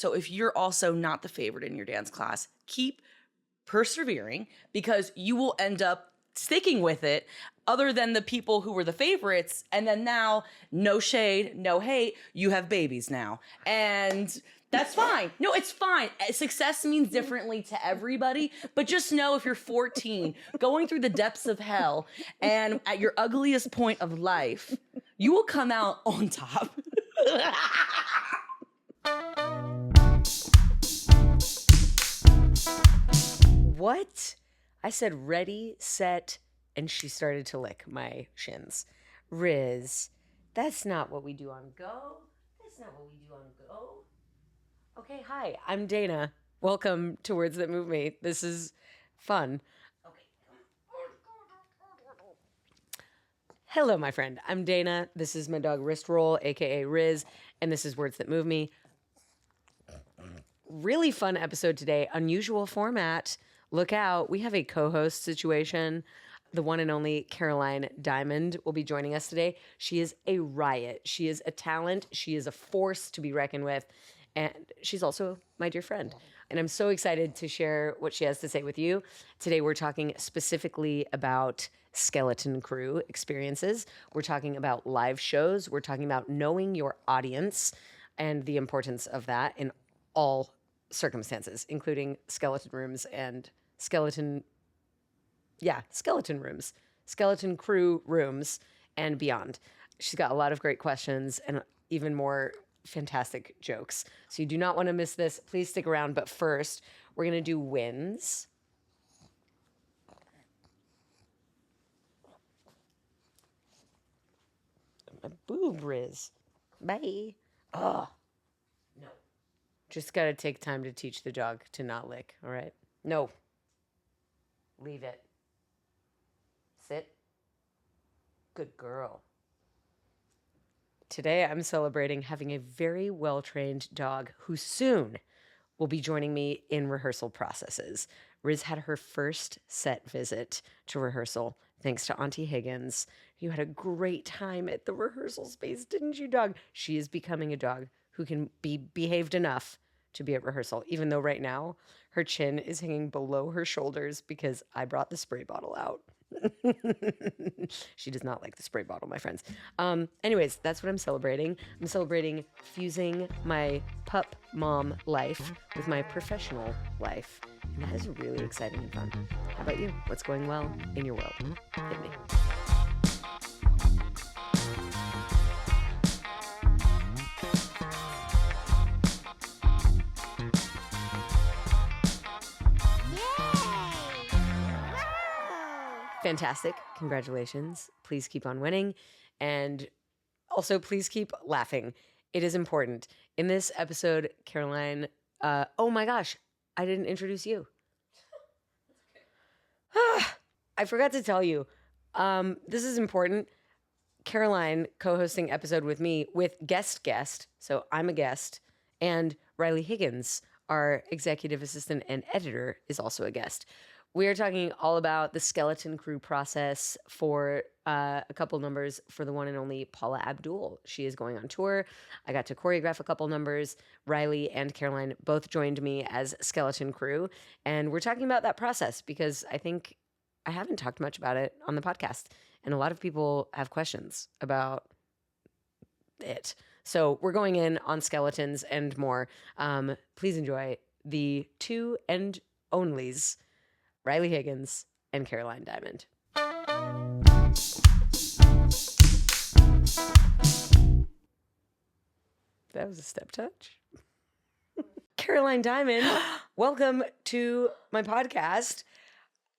So if you're also not the favorite in your dance class, keep persevering because you will end up sticking with it other than the people who were the favorites. And then now, no shade, no hate, you have babies now. And that's fine. No, it's fine. Success means differently to everybody. But just know if you're 14, going through the depths of hell and at your ugliest point of life, you will come out on top. What? I said ready, set, and she started to lick my shins. Riz, that's not what we do on Go. That's not what we do on Go. Okay, hi, I'm Dana. Welcome to Words That Move Me. This is fun. Okay. Hello, my friend. I'm Dana. This is my dog Wrist Roll, aka Riz, and this is Words That Move Me. Really fun episode today. Unusual format. Look out. We have a co-host situation. The one and only Caroline Diamond will be joining us today. She is a riot. She is a talent. She is a force to be reckoned with. And she's also my dear friend. And I'm so excited to share what she has to say with you. Today we're talking specifically about skeleton crew experiences. We're talking about live shows. We're talking about knowing your audience and the importance of that in all circumstances, including skeleton rooms and skeleton rooms, skeleton crew rooms, and beyond. She's got a lot of great questions and even more fantastic jokes. So you do not want to miss this. Please stick around. But first, we're going to do wins. My boob, Riz. Bye. Oh, no. Just got to take time to teach the dog to not lick, all right? No. Leave it. Sit. Good girl. Today, I'm celebrating having a very well-trained dog who soon will be joining me in rehearsal processes. Riz had her first set visit to rehearsal thanks to Auntie Higgins. You had a great time at the rehearsal space, didn't you, dog? She is becoming a dog who can be behaved enough to be at rehearsal, even though right now her chin is hanging below her shoulders because I brought the spray bottle out. She does not like the spray bottle, my friends. Anyways, that's what I'm celebrating. I'm celebrating fusing my pup mom life with my professional life. And that is really exciting and fun. How about you? What's going well in your world? Hit me. Fantastic. Congratulations. Please keep on winning. And also, please keep laughing. It is important. In this episode, Caroline, oh my gosh, I didn't introduce you. I forgot to tell you. This is important. Caroline co-hosting episode with me with guest. So I'm a guest. And Riley Higgins, our executive assistant and editor, is also a guest. We are talking all about the skeleton crew process for a couple numbers for the one and only Paula Abdul. She is going on tour. I got to choreograph a couple numbers. Riley and Caroline both joined me as skeleton crew. And we're talking about that process because I think I haven't talked much about it on the podcast. And a lot of people have questions about it. So we're going in on skeletons and more. Please enjoy the two and onlys, Riley Higgins and Caroline Diamond. That was a step touch. Caroline Diamond, welcome to my podcast.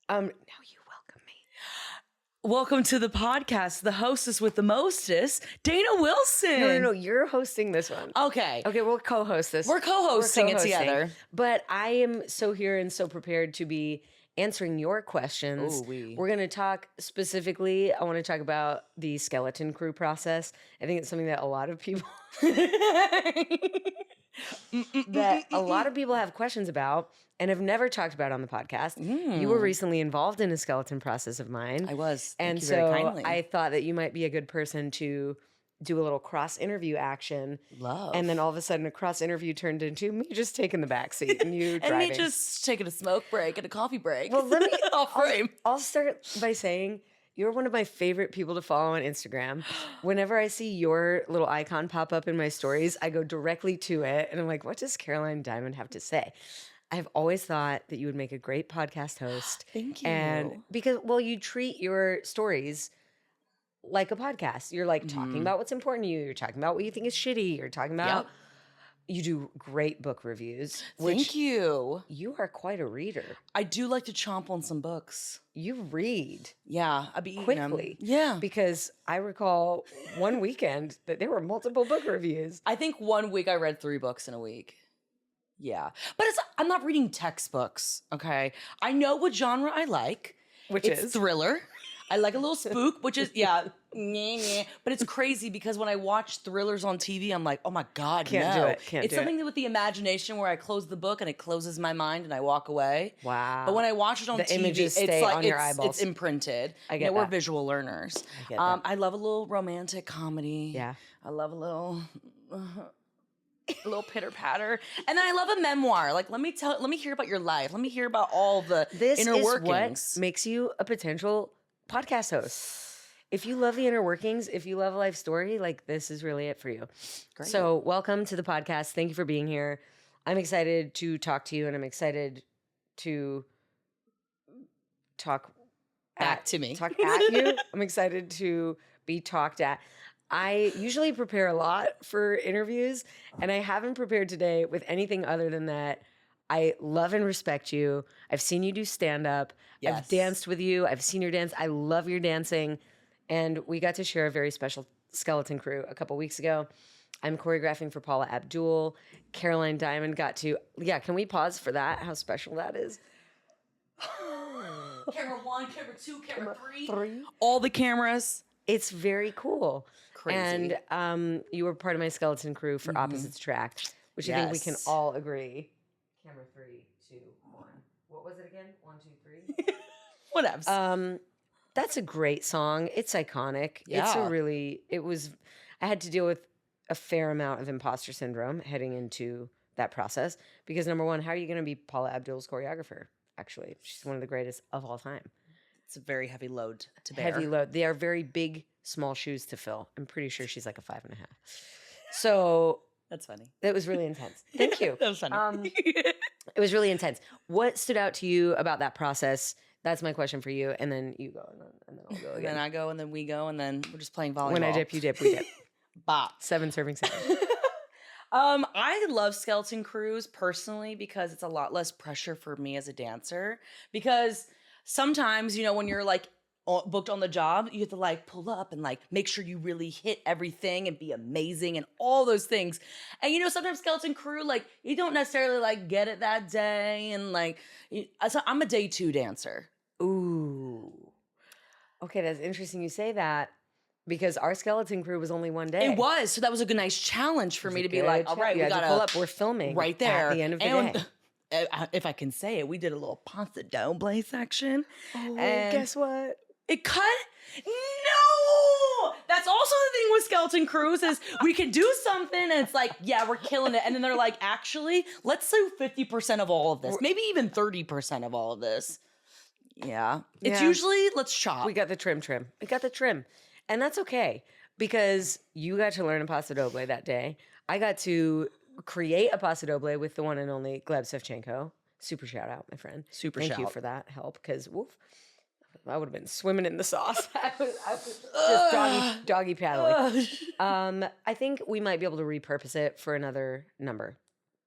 Now you welcome me. Welcome to the podcast, the hostess with the mostest, Dana Wilson. No, you're hosting this one. Okay, we'll co-host this. We're co-hosting it together. But I am so here and so prepared to be answering your questions. We're going to talk specifically, I want to talk about the skeleton crew process. I think it's something that a lot of people have questions about and have never talked about on the podcast. You were recently involved in a skeleton process of mine. I was. And Thank you very so kindly. I thought that you might be a good person to do a little cross interview action. Love. And then all of a sudden a cross interview turned into me just taking the back seat and you and driving. me just taking a smoke break and a coffee break. Well, let me off frame. I'll start by saying you're one of my favorite people to follow on Instagram. Whenever I see your little icon pop up in my stories, I go directly to it and I'm like, what does Caroline Diamond have to say? I've always thought that you would make a great podcast host. Thank you. And because, well, you treat your stories like a podcast. You're like talking about what's important to you. You're talking about what you think is shitty. You're talking about, you do great book reviews. Thank you. You are quite a reader. I do like to chomp on some books. You read Yeah, I'd be eating quickly. them. Yeah. Because I recall one weekend that there were multiple book reviews. I think 1 week I read 3 books in a week. Yeah. But I'm not reading textbooks, okay? I know what genre I like. Which It's is? thriller. I like a little spook, which is, but it's crazy because when I watch thrillers on TV, I'm like, oh my God, Can't no. do it. Can't it's do something with the imagination where I close the book and it closes my mind and I walk away. Wow. But when I watch it on The TV, images it's stay like on your it's eyeballs. imprinted. I get We're that. visual learners. I get that. I love a little romantic comedy. Yeah. I love a little pitter patter, and then I love a memoir. Like, let me hear about your life. Let me hear about all the This inner is workings. what makes you a potential podcast host. If you love the inner workings, if you love a life story, like this is really it for you. Great. So welcome to the podcast. Thank you for being here. I'm excited to talk to you and I'm excited to talk Back to me. Talk at you. I'm excited to be talked at. I usually prepare a lot for interviews, and I haven't prepared today with anything other than that. I love and respect you. I've seen you do stand-up. Yes. I've danced with you. I've seen your dance. I love your dancing. And we got to share a very special skeleton crew a couple weeks ago. I'm choreographing for Paula Abdul. Caroline Diamond got to, can we pause for that? How special that is. Camera 1, camera 2, camera 3. All the cameras. It's very cool. Crazy. And you were part of my skeleton crew for Opposites Attract, which I think we can Yes. all agree. Camera 3, 2, 1. What was it again? 1, 2, 3. Whatevs. That's a great song. It's iconic. It's Yeah. I had to deal with a fair amount of imposter syndrome heading into that process because number one, how are you going to be Paula Abdul's choreographer? Actually, she's one of the greatest of all time. It's a very heavy load to bear. Heavy load. They are very big, small shoes to fill. I'm pretty sure she's like a 5.5. So That's funny. that was really intense. Thank you. That was funny. It was really intense. What stood out to you about that process? That's my question for you. And then you go, and then I'll go And again. then I go, and then we go, and then we're just playing volleyball. When I dip, you dip, we dip. Bop. 7 serving 7. I love skeleton crews personally because it's a lot less pressure for me as a dancer. Because sometimes, when you're like booked on the job, you have to like pull up and like make sure you really hit everything and be amazing and all those things. And sometimes skeleton crew, like you don't necessarily like get it that day. And like, so I'm a day 2 dancer. Ooh. Okay, that's interesting you say that because our skeleton crew was only one day. It was. So that was a good, nice challenge for me to be like, all right, you we had to got pull up. We're filming right there at the end of the And day. If I can say it, we did a little pasta doble section. Oh, and guess what? it cut. No, that's also the thing with skeleton crews is we can do something and it's like, yeah, we're killing it. And then they're like, actually, let's do 50% of all of this, maybe even 30% of all of this. Yeah. It's Yeah. usually, let's chop. We got the trim. We got the trim. And that's okay because you got to learn a paso doble that day. I got to create a paso doble with the one and only Gleb Sevchenko. Super shout out, my friend. Super Thank you shout. for that help because woof, I would have been swimming in the sauce. I was just doggy paddling. I think we might be able to repurpose it for another number.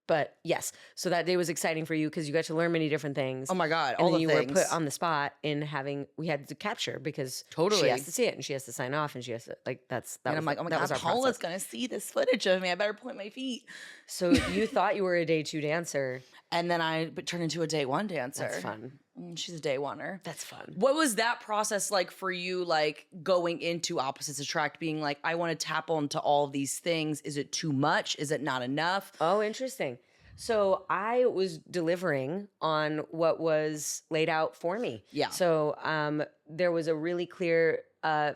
But yes, so that day was exciting for you because you got to learn many different things. Oh my God, and all then the you things. were put on the spot in we had to capture because she Totally. has to see it and she has to sign off and she has to that And was, I'm like, oh my that God, was our Paula's process. going to see this footage of me. I better point my feet. So you thought you were a day 2 dancer. And then I turned into a day 1 dancer. That's fun. She's a day 1er. That's fun. What was that process like for you, like going into Opposites Attract, being like, I want to tap onto all of these things? Is it too much? Is it not enough? Oh, interesting. So I was delivering on what was laid out for me. Yeah. So there was a really clear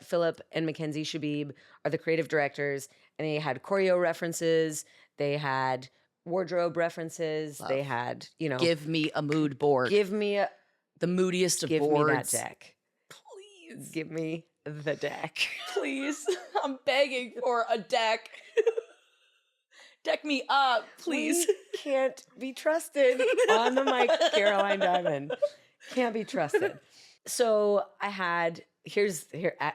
Philip and Mackenzie Shabib are the creative directors, and they had choreo references. They had wardrobe references. Love. They had, Give me a mood board. give me the moodiest of me that boards. deck. Please. Give me the deck. Please. I'm begging for a deck. Deck me up, please. We can't be trusted on the mic, Caroline Diamond. Can't be trusted. So I had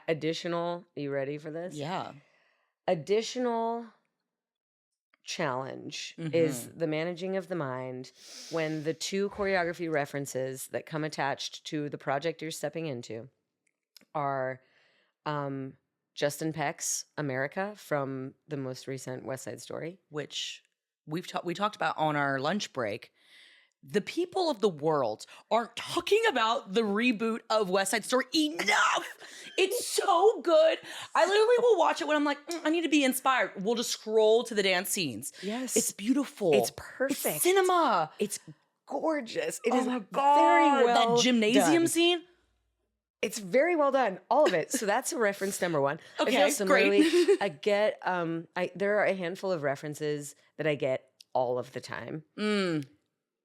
additional. Are you ready for this? Yeah. Additional challenge is the managing of the mind when the two choreography references that come attached to the project you're stepping into are Justin Peck's America from the most recent West Side Story, Which we talked about on our lunch break. The people of the world aren't talking about the reboot of West Side Story enough. It's so good. I literally will watch it when I'm like, I need to be inspired. We'll just scroll to the dance scenes. Yes. It's beautiful. It's perfect. It's cinema. It's gorgeous. It Oh is my God. very well That gymnasium done. scene. It's very well done, all of it. So that's a reference number one. Okay, I feel similarly, great. I get there are a handful of references that I get all of the time.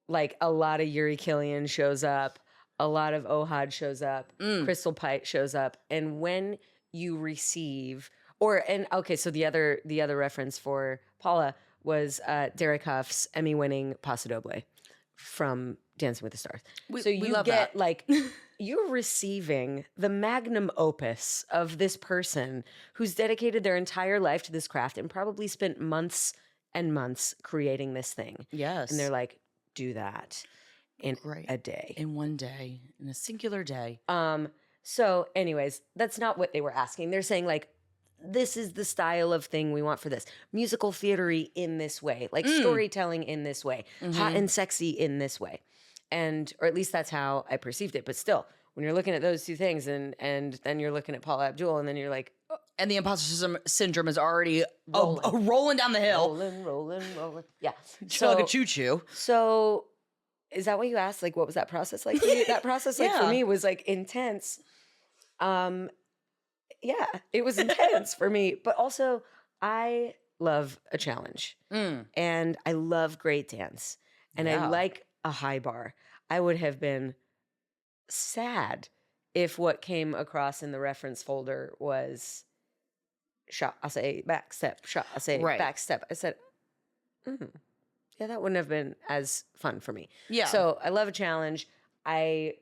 Like a lot of Yuri Killian shows up, a lot of Ohad shows up, Crystal Pite shows up, and when you receive so the other reference for Paula was Derek Huff's Emmy-winning Paso Doble from Dancing with the Stars. So we you love get that. like you're receiving the magnum opus of this person who's dedicated their entire life to this craft and probably spent months and months creating this thing. Yes. And they're like, do that in Great. a day. In one day, in a singular day. So anyways, that's not what they were asking. They're saying like, this is the style of thing we want for this. Musical theatery in this way, like storytelling in this way, hot and sexy in this way. Or at least that's how I perceived it. But still, when you're looking at those two things and then you're looking at Paula Abdul and then you're like, oh, And the imposter syndrome is already rolling down the hill. rolling. Yeah. Like a choo-choo. So is that what you asked? Like, what was that process like for you? That process for Yeah. me was like intense. Yeah, it was intense for me. But also I love a challenge and I love great dance and I Yeah. like a high bar. I would have been sad if what came across in the reference folder was shot, I say back step, shot, I say Right. back step. I said, yeah, that wouldn't have been as fun for me. Yeah. So I love a challenge. I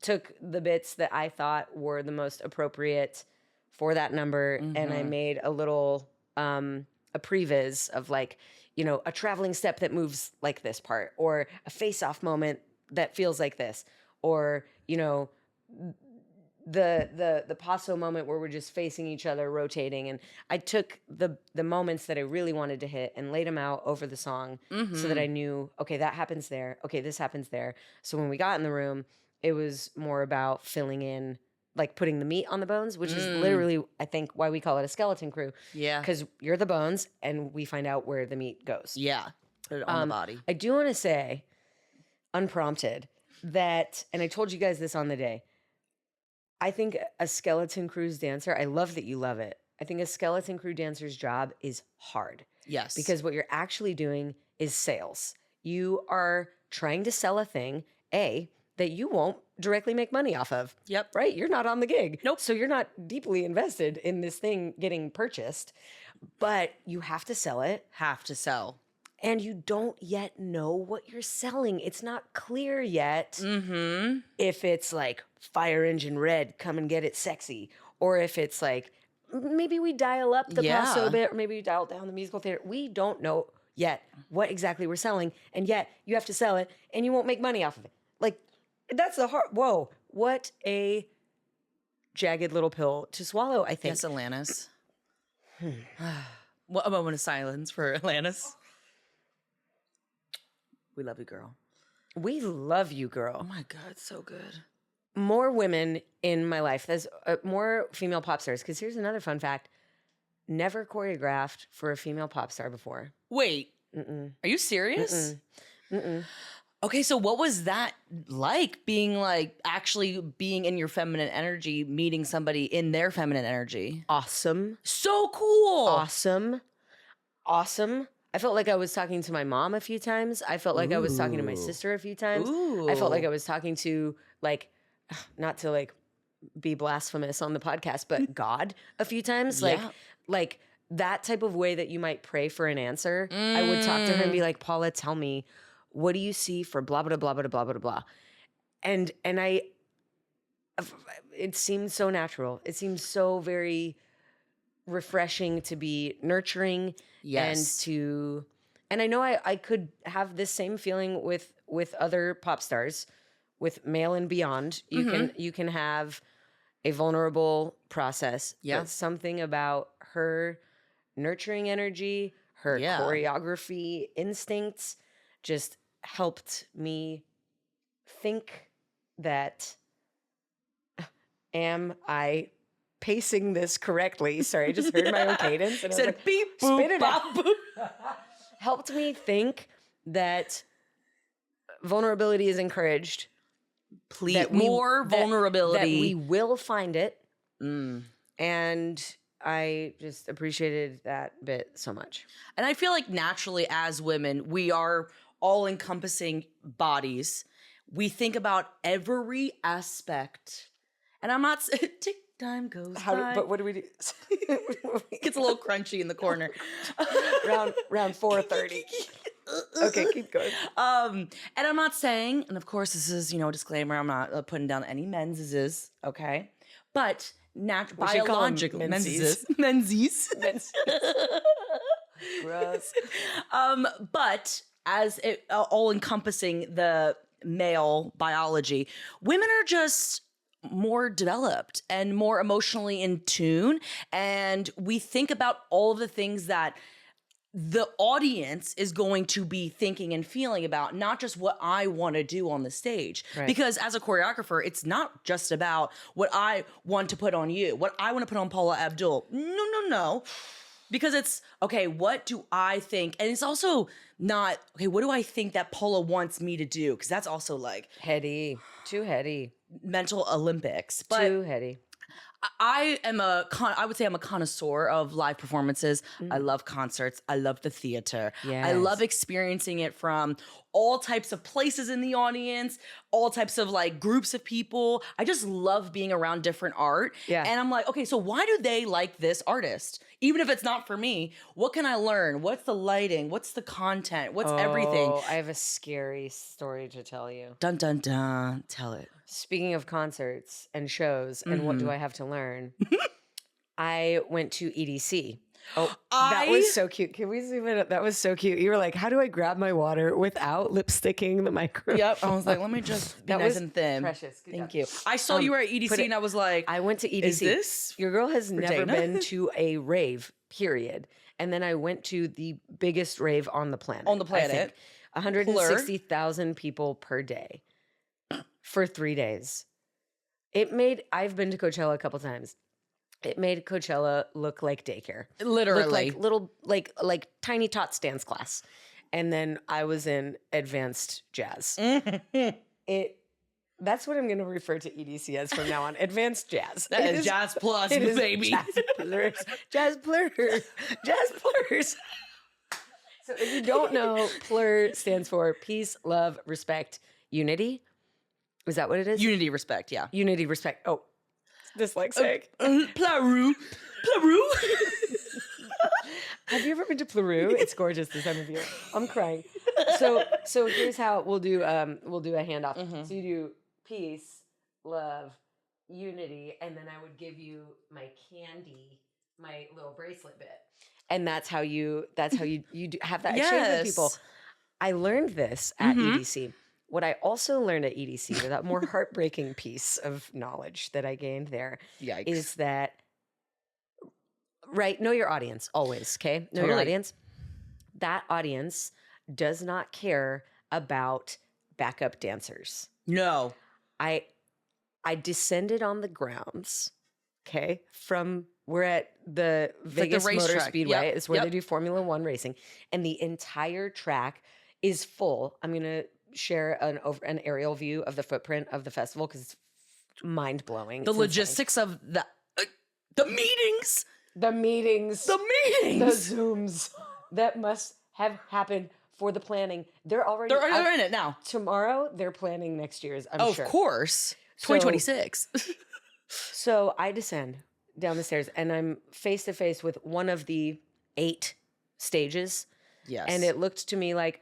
took the bits that I thought were the most appropriate for that number and I made a little a previs of like, a traveling step that moves like this part or a face-off moment that feels like this or, the paso moment where we're just facing each other, rotating. And I took the moments that I really wanted to hit and laid them out over the song so that I knew, okay, that happens there. Okay, this happens there. So when we got in the room, it was more about filling in, like putting the meat on the bones, which is literally, I think, why we call it a skeleton crew. Yeah. Because you're the bones and we find out where the meat goes. Yeah. Put it on the body. I do want to say, unprompted, that, and I told you guys this on the day, I think a skeleton crew's dancer, I love that you love it. I think a skeleton crew dancer's job is hard. Yes. Because what you're actually doing is sales. You are trying to sell a thing, that you won't directly make money off of. Yep. Right? You're not on the gig. Nope. So you're not deeply invested in this thing getting purchased, but you have to sell it. Have to sell. And you don't yet know what you're selling. It's not clear yet if it's like fire engine red, come and get it sexy. Or if it's like, maybe we dial up the paso a bit, or maybe we dial down the musical theater. We don't know yet what exactly we're selling. And yet you have to sell it and you won't make money off of it. Like, that's the hard, whoa, what a jagged little pill to swallow, I think. Yes, Alanis. What a moment of silence for Alanis. We love you, girl. We love you, girl. Oh my God, so good. More women in my life. There's more female pop stars. Because here's another fun fact. Never choreographed for a female pop star before. Wait, Are you serious? Okay, so what was that like, being like actually being in your feminine energy, meeting somebody in their feminine energy? Awesome. So cool. Awesome. I felt like I was talking to my mom a few times. I felt like I was talking to my sister a few times. I felt like I was talking to, like, not to like be blasphemous on the podcast, but God a few times. Like that type of way that you might pray for an answer. I would talk to her and be like, Paula, tell me, what do you see for blah, blah, blah, blah, blah, blah, blah. And it seemed so natural. It seemed so very refreshing to be nurturing. Yes. And I know I could have this same feeling with other pop stars, with male and beyond. You can have a vulnerable process. Yeah. But something about her nurturing energy, her choreography instincts just helped me think that, am I pacing this correctly? Sorry, I just heard my own cadence. And I was Said like, beep, spit boop, it bop, out. boop. Helped me think that vulnerability is encouraged. Please, more vulnerability. That we will find it. And I just appreciated that bit so much. And I feel like naturally as women, we are all encompassing bodies. We think about every aspect. And I'm not tick time goes by. But what do we do? Gets a little crunchy in the corner. round 4:30. Okay, keep going. And I'm not saying, and of course this is, a disclaimer, I'm not putting down any menses, okay? But biological menses. Gross. But as it all encompassing the male biology, women are just more developed and more emotionally in tune, and we think about all of the things that the audience is going to be thinking and feeling about, not just what I want to do on the stage. Right. Because as a choreographer, it's not just about what I want to put on you, what I want to put on Paula Abdul. No. Because it's, okay, what do I think? And it's also not, okay, what do I think that Paula wants me to do? Because that's also like Heady. Too heady. mental Olympics. But Too heady. I would say I'm a connoisseur of live performances. I love concerts. I love the theater. Yes. I love experiencing it from all types of places in the audience, all types of like groups of people. I just love being around different art. Yeah. And I'm like, okay, so why do they like this artist? Even if it's not for me, what can I learn? What's the lighting? What's the content? What's everything? I have a scary story to tell you. Dun, dun, dun. Tell it. Speaking of concerts and shows and what do I have to learn? I went to EDC. Oh, that was so cute. Can we zoom in? That was so cute. You were like, how do I grab my water without lipsticking the microphone? Yep. I was like, let me just be nice and thin. Precious. Good Thank job. you. I saw you were at EDC and I was like, I went to EDC. is this Your girl has never Dana? been to a rave, period. And then I went to the biggest rave on the planet. On the planet. I think. 160,000 people per day for 3 days. I've been to Coachella a couple times. It made Coachella look like daycare. Literally. Look like little, like tiny tots dance class. And then I was in advanced jazz. That's what I'm going to refer to EDC as from now on. Advanced jazz. That is Jazz Plus, baby. Jazz plurs. Jazz plurs. Jazz plurs. So if you don't know, plur stands for peace, love, respect, unity. Is that what it is? Unity, respect, yeah. Unity, respect. Oh, dyslexic. Plaru. Have you ever been to Peru? It's gorgeous this time of year. I'm crying. So here's how we'll do a handoff. So you do peace, love, unity, and then I would give you my candy, my little bracelet bit. And that's how you do have that exchange with people. I learned this at EDC. What I also learned at EDC, that more heartbreaking piece of knowledge that I gained there, is that, know your audience always, okay? Know your audience. That audience does not care about backup dancers. No. I descended on the grounds, okay, from We're at the Vegas Motor racetrack. Speedway. Yep. It's where Yep. they do Formula One racing. And the entire track is full. I'm going to share an aerial view of the footprint of the festival because it's mind-blowing. The It's logistics of the meetings. the meetings, The the meetings. Zooms that must have happened for the planning. They're already out. They're in it now. Tomorrow, they're planning next year's, I'm sure. Of course. So- 2026. So I descend down the stairs and I'm face to face with one of the 8 stages. Yes. And it looked to me like,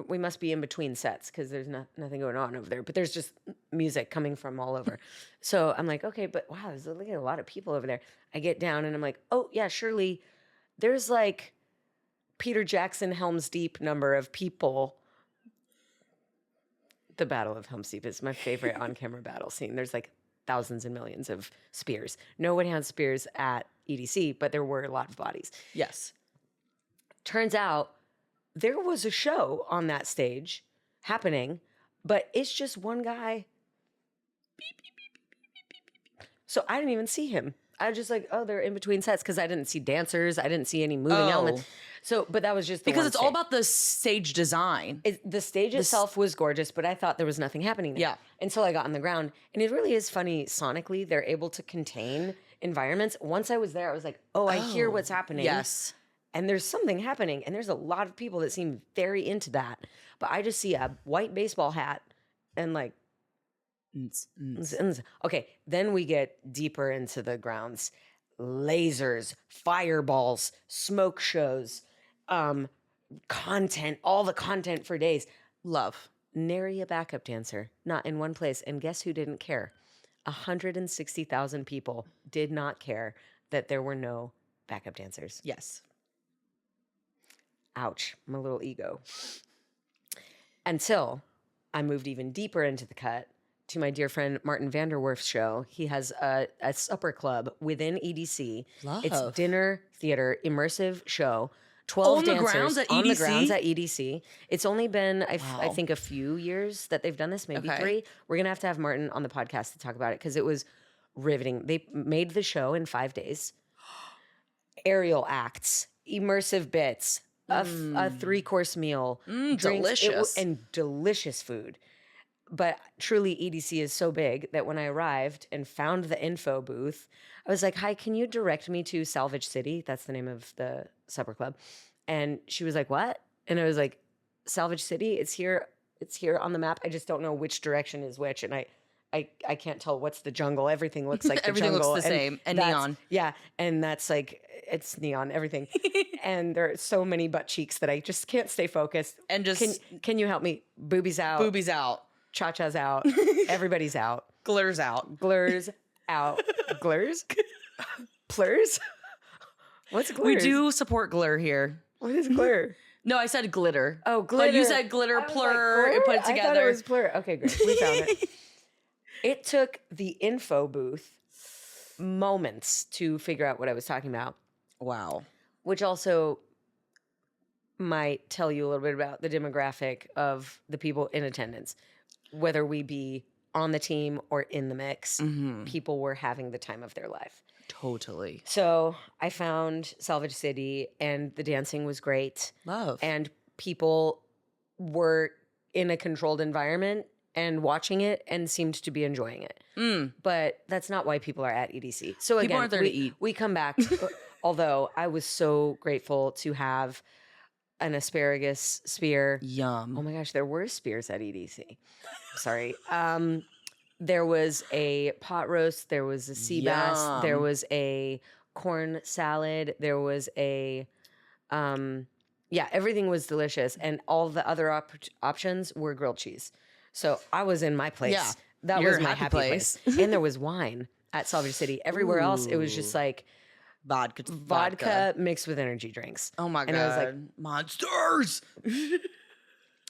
we must be in between sets because there's nothing going on over there. But there's just music coming from all over. So I'm like, okay, but wow, there's like a lot of people over there. I get down and I'm like, oh, yeah, surely there's like Peter Jackson Helm's Deep number of people. The Battle of Helm's Deep is my favorite on-camera battle scene. There's like thousands and millions of spears. No one had spears at EDC, but there were a lot of bodies. Yes. Turns out there was a show on that stage happening, but it's just one guy. So I didn't even see him. I was just like, oh, they're in between sets because I didn't see dancers. I didn't see any moving elements. So, but that was just the Because one it's all stage. about the stage design. The stage itself was gorgeous, but I thought there was nothing happening there. Yeah. Until I got on the ground. And it really is funny sonically. They're able to contain environments. Once I was there, I was like, oh, I hear what's happening. Yes. And there's something happening. And there's a lot of people that seem very into that. But I just see a white baseball hat and like, okay, then we get deeper into the grounds. Lasers, fireballs, smoke shows, content, all the content for days. Love. Nary a backup dancer, not in one place. And guess who didn't care? 160,000 people did not care that there were no backup dancers. Yes. Ouch, my little ego. Until I moved even deeper into the cut to my dear friend Martin Vanderwerf's show. He has a supper club within EDC. Love. It's dinner theater, immersive show. 12 On the dancers grounds at on the EDC? grounds at EDC. It's only been, I think, a few years that they've done this, maybe Okay. 3. We're going to have Martin on the podcast to talk about it because it was riveting. They made the show in 5 days. Aerial acts, immersive bits, a 3-course meal, drinks, delicious. and delicious food. But truly, EDC is so big that when I arrived and found the info booth, I was like, hi, can you direct me to Salvage City? That's the name of the supper club. And she was like, what? And I was like, Salvage City, it's here on the map. I just don't know which direction is which. And I can't tell what's the jungle. Everything looks like the Everything jungle. looks the same. And that's- neon. Yeah. And that's like, it's neon, everything. And there are so many butt cheeks that I just can't stay focused. And just Can you help me? Boobies out. boobies out. Cha-cha's out. Everybody's out. Glitters out. Glurs out. Glurs? Plurs? What's glurs? We do support glitter here. What is glur? No, I said glitter. Oh, glitter. But you said glitter, I was like, plur, glur? and put it I thought together. it was plur. Okay, great. We found it. It took the info booth moments to figure out what I was talking about, Wow. which also might tell you a little bit about the demographic of the people in attendance. Whether we be on the team or in the mix, people were having the time of their life. Totally. So I found Salvage City and the dancing was great. Love. And people were in a controlled environment and watching it and seemed to be enjoying it. But that's not why people are at EDC. So again, aren't there to eat. we come back. Although I was so grateful to have an asparagus spear. Yum. Oh my gosh, there were spears at EDC. Sorry. There was a pot roast. There was a sea bass. Yum. There was a corn salad. There was a, everything was delicious. And all the other options were grilled cheese. So I was in my place. Yeah, That your was my happy happy place. place. And there was wine at Salvage City. Everywhere else, it was just like Vodka. mixed with energy drinks. Oh my God. And I was like, monsters.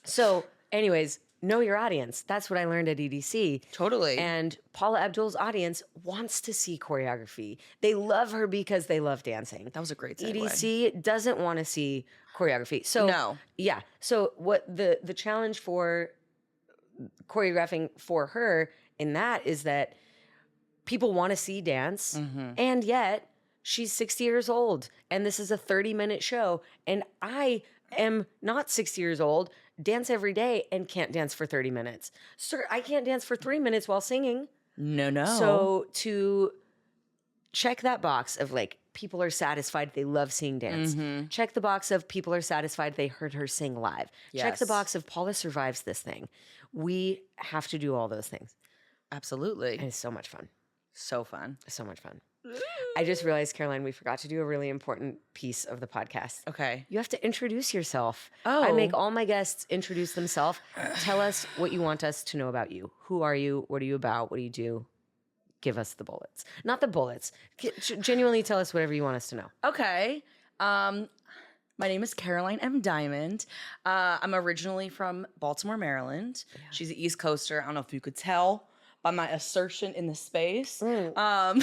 so anyways, know your audience. That's what I learned at EDC. Totally. And Paula Abdul's audience wants to see choreography. They love her because they love dancing. That was a great segue. EDC doesn't want to see choreography. So No. Yeah. So what the challenge for choreographing for her in that is that people want to see dance, and yet she's 60 years old, and this is a 30-minute show, and I am not 60 years old, dance every day, and can't dance for 30 minutes. Sir, I can't dance for 3 minutes while singing. No. So to check that box of like, people are satisfied they love seeing dance. Check the box of people are satisfied they heard her sing live. Check the Yes. box of Paula survives this thing. We have to do all those things. Absolutely. And it's so much fun. So fun. So much fun. I just realized, Caroline, we forgot to do a really important piece of the podcast. Okay. You have to introduce yourself. Oh. I make all my guests introduce themselves. Tell us what you want us to know about you. Who are you? What are you about? What do you do? Give us the bullets. Not the bullets. Genuinely tell us whatever you want us to know. Okay. My name is Caroline M. Diamond. I'm originally from Baltimore, Maryland. Yeah. She's an East Coaster. I don't know if you could tell by my assertion in the space. I've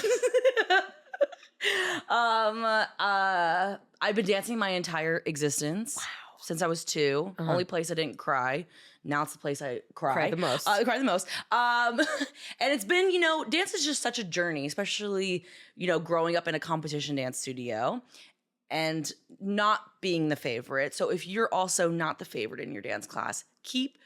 been dancing my entire existence. Wow. Since I was 2. Only place I didn't cry. Now it's the place I cry the most. Cry the most. And it's been, dance is just such a journey, especially, growing up in a competition dance studio and not being the favorite. So if you're also not the favorite in your dance class, keep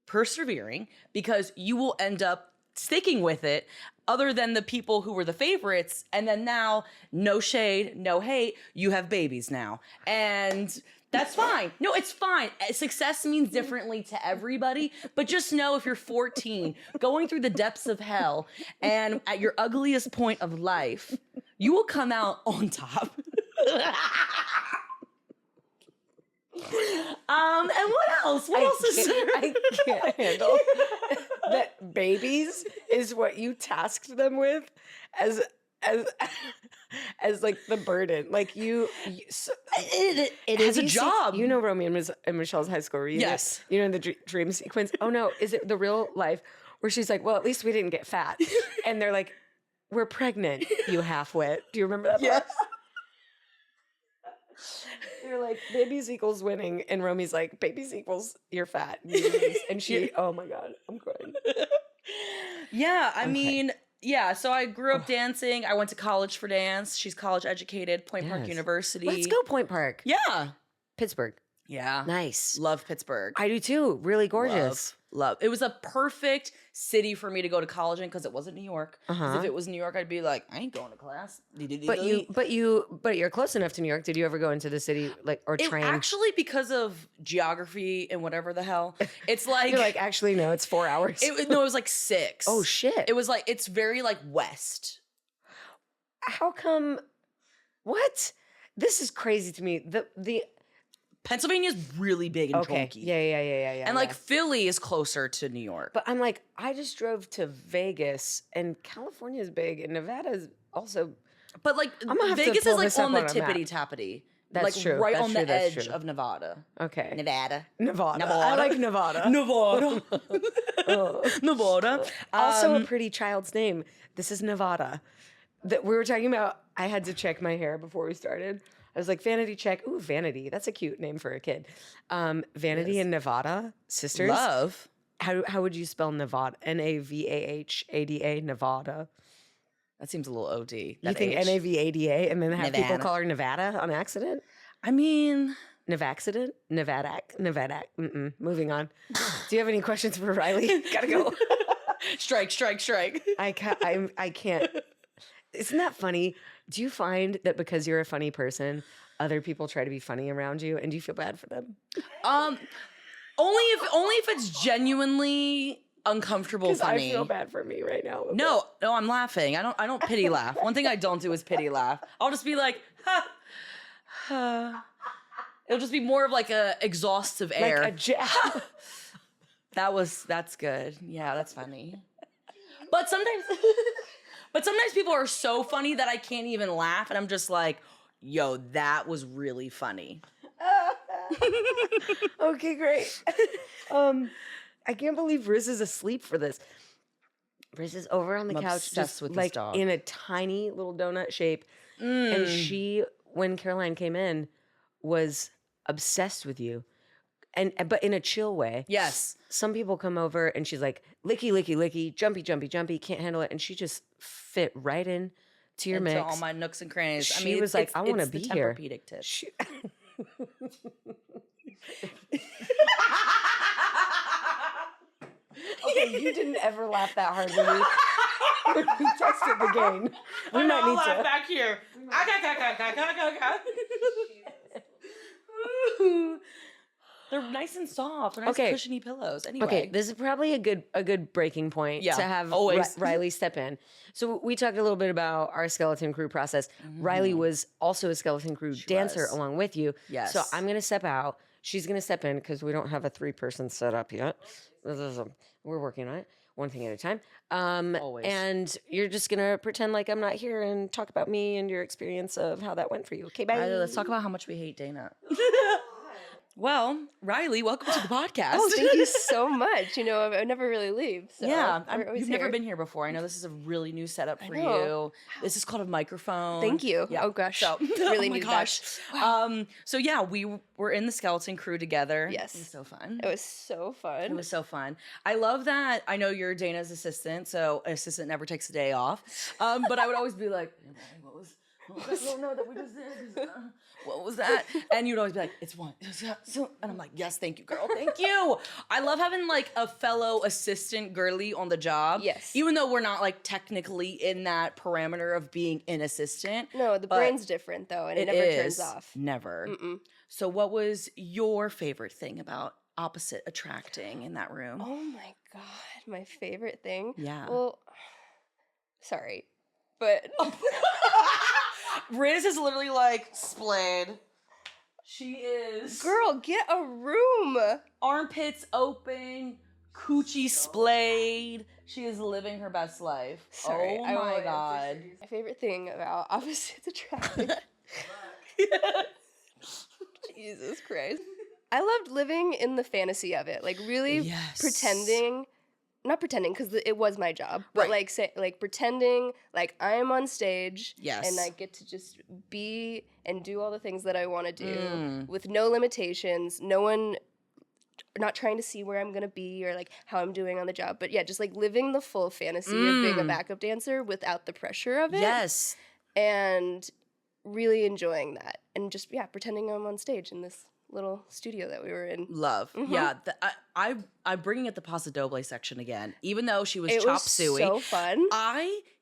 persevering because you will end up sticking with it other than the people who were the favorites. And then now, no shade, no hate, you have babies now. And that's fine. No, it's fine. Success means differently to everybody. But just know if you're 14, going through the depths of hell, and at your ugliest point of life, you will come out on top. And what else? What else is there? I can't handle that babies is what you tasked them with as like the burden. Like it is a job. You know Romeo and Michelle's high school reunion? Yes. You know in the dream sequence? Oh no, is it the real life where she's like, well, at least we didn't get fat. And they're like, we're pregnant, you half-wit. Do you remember that part? Yes. They're like, babies equals winning. And Romy's like, babies equals you're fat. And she, oh my God, I'm crying. Yeah, I mean, yeah, so I grew up dancing. I went to college for dance. She's college educated, Point Park University. Let's go Point Park. Yeah. Pittsburgh. Yeah. Nice. Love Pittsburgh. I do too. Really gorgeous. Love. It was a perfect city for me to go to college in because it wasn't New York. 'Cause if it was New York, I'd be like, I ain't going to class. But you're close enough to New York. Did you ever go into the city train? Actually, because of geography and whatever the hell, it's like you're like, actually no, it's 4 hours. It was like 6. Oh shit. It was like it's very like west. How come? What? This is crazy to me. The Pennsylvania's really big and chunky. Yeah. And like Philly is closer to New York. But I'm like, I just drove to Vegas, and California is big, and Nevada is also. But like Vegas is like on the tippity tappity. That's like true. Right That's on true. the That's edge true. of Nevada. Okay. Nevada. I like Nevada. Nevada. Also a pretty child's name. This is Nevada. That we were talking about. I had to check my hair before we started. I was like, vanity check. Ooh, Vanity. That's a cute name for a kid. Vanity and Nevada, sisters. Love. How would you spell Nevada? Navahada, Nevada. That seems a little OD. You think Navada and then have people Nevada. call her Nevada on accident? I mean, Nevaccident? Nevada. Moving on. Do you have any questions for Riley? Gotta go. strike. I can't. Isn't that funny? Do you find that because you're a funny person, other people try to be funny around you, and do you feel bad for them? Only if it's genuinely uncomfortable funny. I feel bad for me right now. No, I'm laughing. I don't pity laugh. One thing I don't do is pity laugh. I'll just be like, ha. It'll just be more of like a exhaustive air. Like a jab. That's good. Yeah, that's funny. But sometimes people are so funny that I can't even laugh, and I'm just like, yo, that was really funny. Okay, great. I can't believe Riz is asleep for this. Riz is over on the couch, obsessed just with this like dog. in a tiny little donut shape. And she, when Caroline came in, was obsessed with you. but in a chill way. Yes. Some people come over and she's like, licky, licky, licky, jumpy, jumpy, jumpy, can't handle it. And she just fit right in to your Into mix. all my nooks and crannies. She was like, I want to be here. Tempur-Pedic tips. Okay, you didn't ever laugh that hard when we tested the game. We might need to. back here. They're nice and soft. They're nice cushiony pillows. Anyway. Okay, this is probably a good breaking point to have Riley step in. So we talked a little bit about our skeleton crew process. Riley was also a skeleton crew dancer along with you. Yes. So I'm going to step out. She's going to step in because we don't have a 3-person setup yet. We're working on it, one thing at a time. Always. And you're just going to pretend like I'm not here and talk about me and your experience of how that went for you. Okay, bye. Riley, let's talk about how much we hate Dana. Well, Riley, welcome to the podcast. Oh, thank you so much. You know, I never really leave. So Yeah, we're always you've here. never been here before. I know this is a really new setup for know. you. This is called a microphone. Thank you. Yeah. Oh gosh, So, really oh my needed gosh. that. So yeah, we were in the skeleton crew together. Yes. It was so fun. It was so fun. It was so fun. I love that. I know you're Dana's assistant, so an assistant never takes a day off. But I would always be like, hey, what was that little note that we just did? What was that? And you'd always be like, it's one. And I'm like, yes, thank you, girl. Thank you. I love having like a fellow assistant girly on the job. Yes. Even though we're not like technically in that parameter of being an assistant. No, the but brain's different though, and it never turns off. Never. Mm-mm. So what was your favorite thing about opposite attracting in that room? Oh my god, my favorite thing. Yeah. Well, sorry, but Riz is literally like splayed. She is girl, get a room. armpits open, coochie splayed. She is living her best life. Sorry, oh I my won't. god. My favorite thing about opposites attracting. Jesus Christ. I loved living in the fantasy of it. Like really Yes. pretending, not pretending because it was my job, but Right. like pretending like I'm on stage Yes. and I get to just be and do all the things that I want to do Mm. with no limitations, no one not trying to see where I'm going to be or like how I'm doing on the job, but yeah, just like living the full fantasy of being a backup dancer without the pressure of it. Yes. And really enjoying that and just pretending I'm on stage in this little studio that we were in. Love. Mhm. Yeah. I'm bringing it the Paso Doble section again. Even though she was It chop was suey. so fun.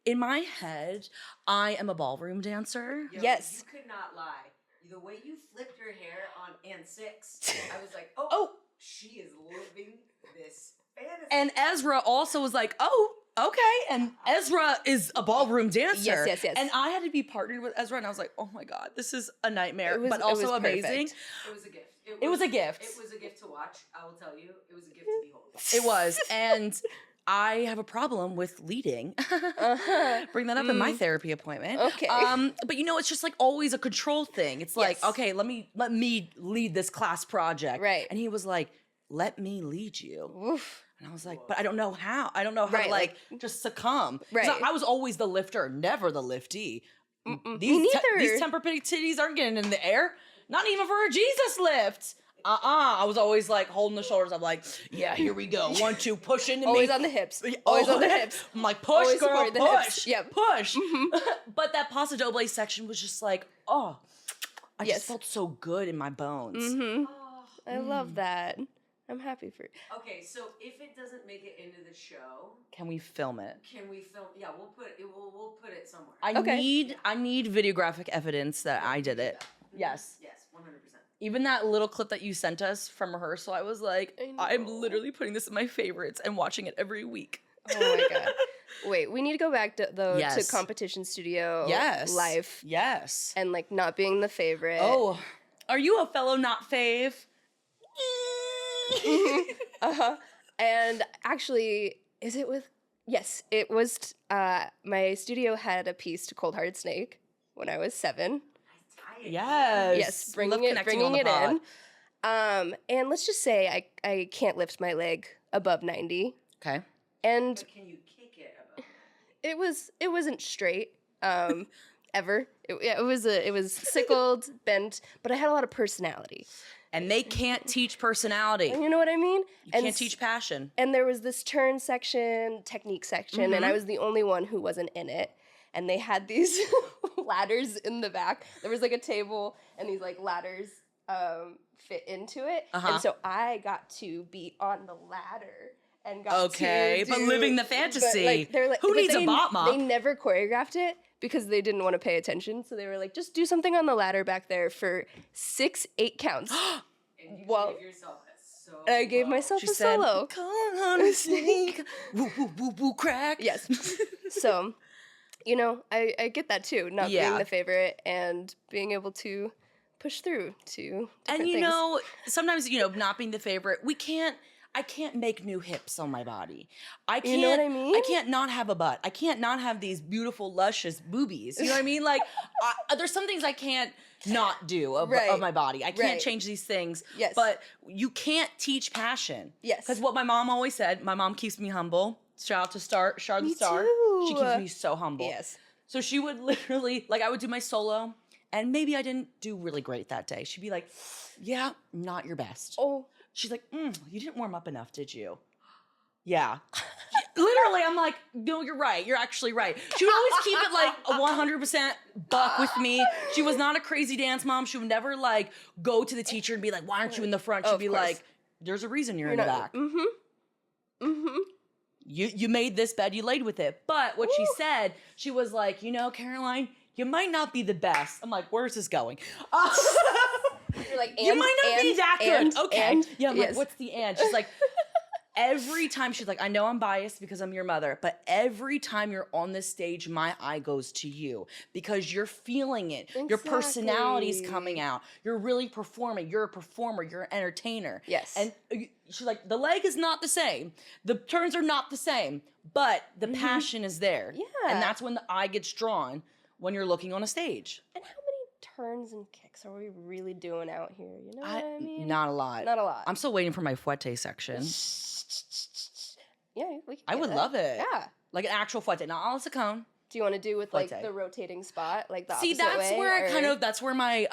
In my head, I am a ballroom dancer. Yo, Yes. You could not lie. The way you flipped your hair on and 6, I was like, oh, she is living this fantasy. And Ezra also was like, oh, okay. And Ezra is a ballroom dancer. Yes. And I had to be partnered with Ezra, and I was like, oh my God, this is a nightmare, It was- but it also was amazing. perfect. It was a gift. It was a gift. It was a gift to watch. I will tell you, it was a gift to behold. It was. And I have a problem with leading. Uh-huh. Bring that up in my therapy appointment. Okay. But it's just like always a control thing. It's like, Yes. okay, let me lead this class project. Right. And he was like, let me lead you. Oof. And I was like, but I don't know how. I don't know how Right, to like- just succumb. 'Cause Right. I was always the lifter, never the liftee. Me These neither. Tempur-Pedic titties aren't getting in the air. Not even for a Jesus lift. I was always like holding the shoulders. I'm like, yeah, here we go. 1, 2, push into Always me. on the hips. Always on the hips. I'm like, push, Always girl, supporting the push. hips. Yep. Push. But that Paso Doble section was just like, I Yes. just felt so good in my bones. Mm-hmm. Oh. I love that. I'm happy for Okay, so if it doesn't make it into the show, Can we film it? can we film? Yeah, we'll put it. We'll put it somewhere. Okay. I need videographic evidence that I did it. Yes. Yes, 100%. Even that little clip that you sent us from rehearsal, I was like, I I'm know. literally putting this in my favorites and watching it every week. Oh my god. Wait, we need to go back to Yes. competition studio Yes. life Yes. and like not being the favorite. Oh, are you a fellow not fave? Uh-huh. And actually, is it with yes, it was my studio had a piece to Cold Hearted Snake when I was 7. Yes. Yes, We love bringing connecting on the it pod. in. And let's just say I can't lift my leg above 90. Okay. And Can you kick it above? it wasn't straight ever. It was sickled, bent, but I had a lot of personality. And they can't teach personality. You know what I mean? You can't teach passion. And there was this turn section, technique section, and I was the only one who wasn't in it. And they had these ladders in the back. There was like a table, and these like ladders fit into it. And so I got to be on the ladder and got to but living the fantasy. But, like, they're like, who but needs a bot mop? They never choreographed it because they didn't want to pay attention. So they were like, just do something on the ladder back there for 6-8 counts. Well, I gave myself She a said, solo. come on a snake. Woo, woo, woo, woo, crack. Yes. So, you know, I get that too, not being the favorite and being able to push through to different And you things. know, sometimes, you know, not being the favorite, I can't make new hips on my body. I can't, You know what I mean? I can't not have a butt. I can't not have these beautiful, luscious boobies. You know what I mean? Like, there's some things I can't not do of my body. I can't change these things. Yes. But you can't teach passion. Yes. Because what my mom always said, my mom keeps me humble. Shout out to Char the Star. too. She keeps me so humble. Yes. So she would literally, like, I would do my solo, and maybe I didn't do really great that day. She'd be like, yeah, not your best. Oh. She's like, you didn't warm up enough, did you? Yeah. Literally, I'm like, no, you're right. You're actually right. She would always keep it like a 100% buck with me. She was not a crazy dance mom. She would never like go to the teacher and be like, why aren't you in the front? She'd be like, there's a reason you're in the back. You made this bed, you laid with it. But what she said, she was like, you know, Caroline, you might not be the best. I'm like, where's this going? You're like, You might not be that good. Okay. Yeah, I'm yes. like, what's the and? She's like, every time she's like, I know I'm biased because I'm your mother, but every time you're on this stage, my eye goes to you because you're feeling it. Your personality's coming out. You're really performing. You're a performer. You're an entertainer. Yes. And she's like, the leg is not the same. The turns are not the same, but the passion is there. Yeah. And that's when the eye gets drawn when you're looking on a stage. And how many turns and kicks are we really doing out here? You know what I mean? Not a lot. Not a lot. I'm still waiting for my fouette section. Yeah, we can I get would that. love it. Yeah. Like an actual fouette, not all silicone. Do you want to do with like Fouette. the rotating spot, like the See, opposite that's way, where I or- kind of, that's where my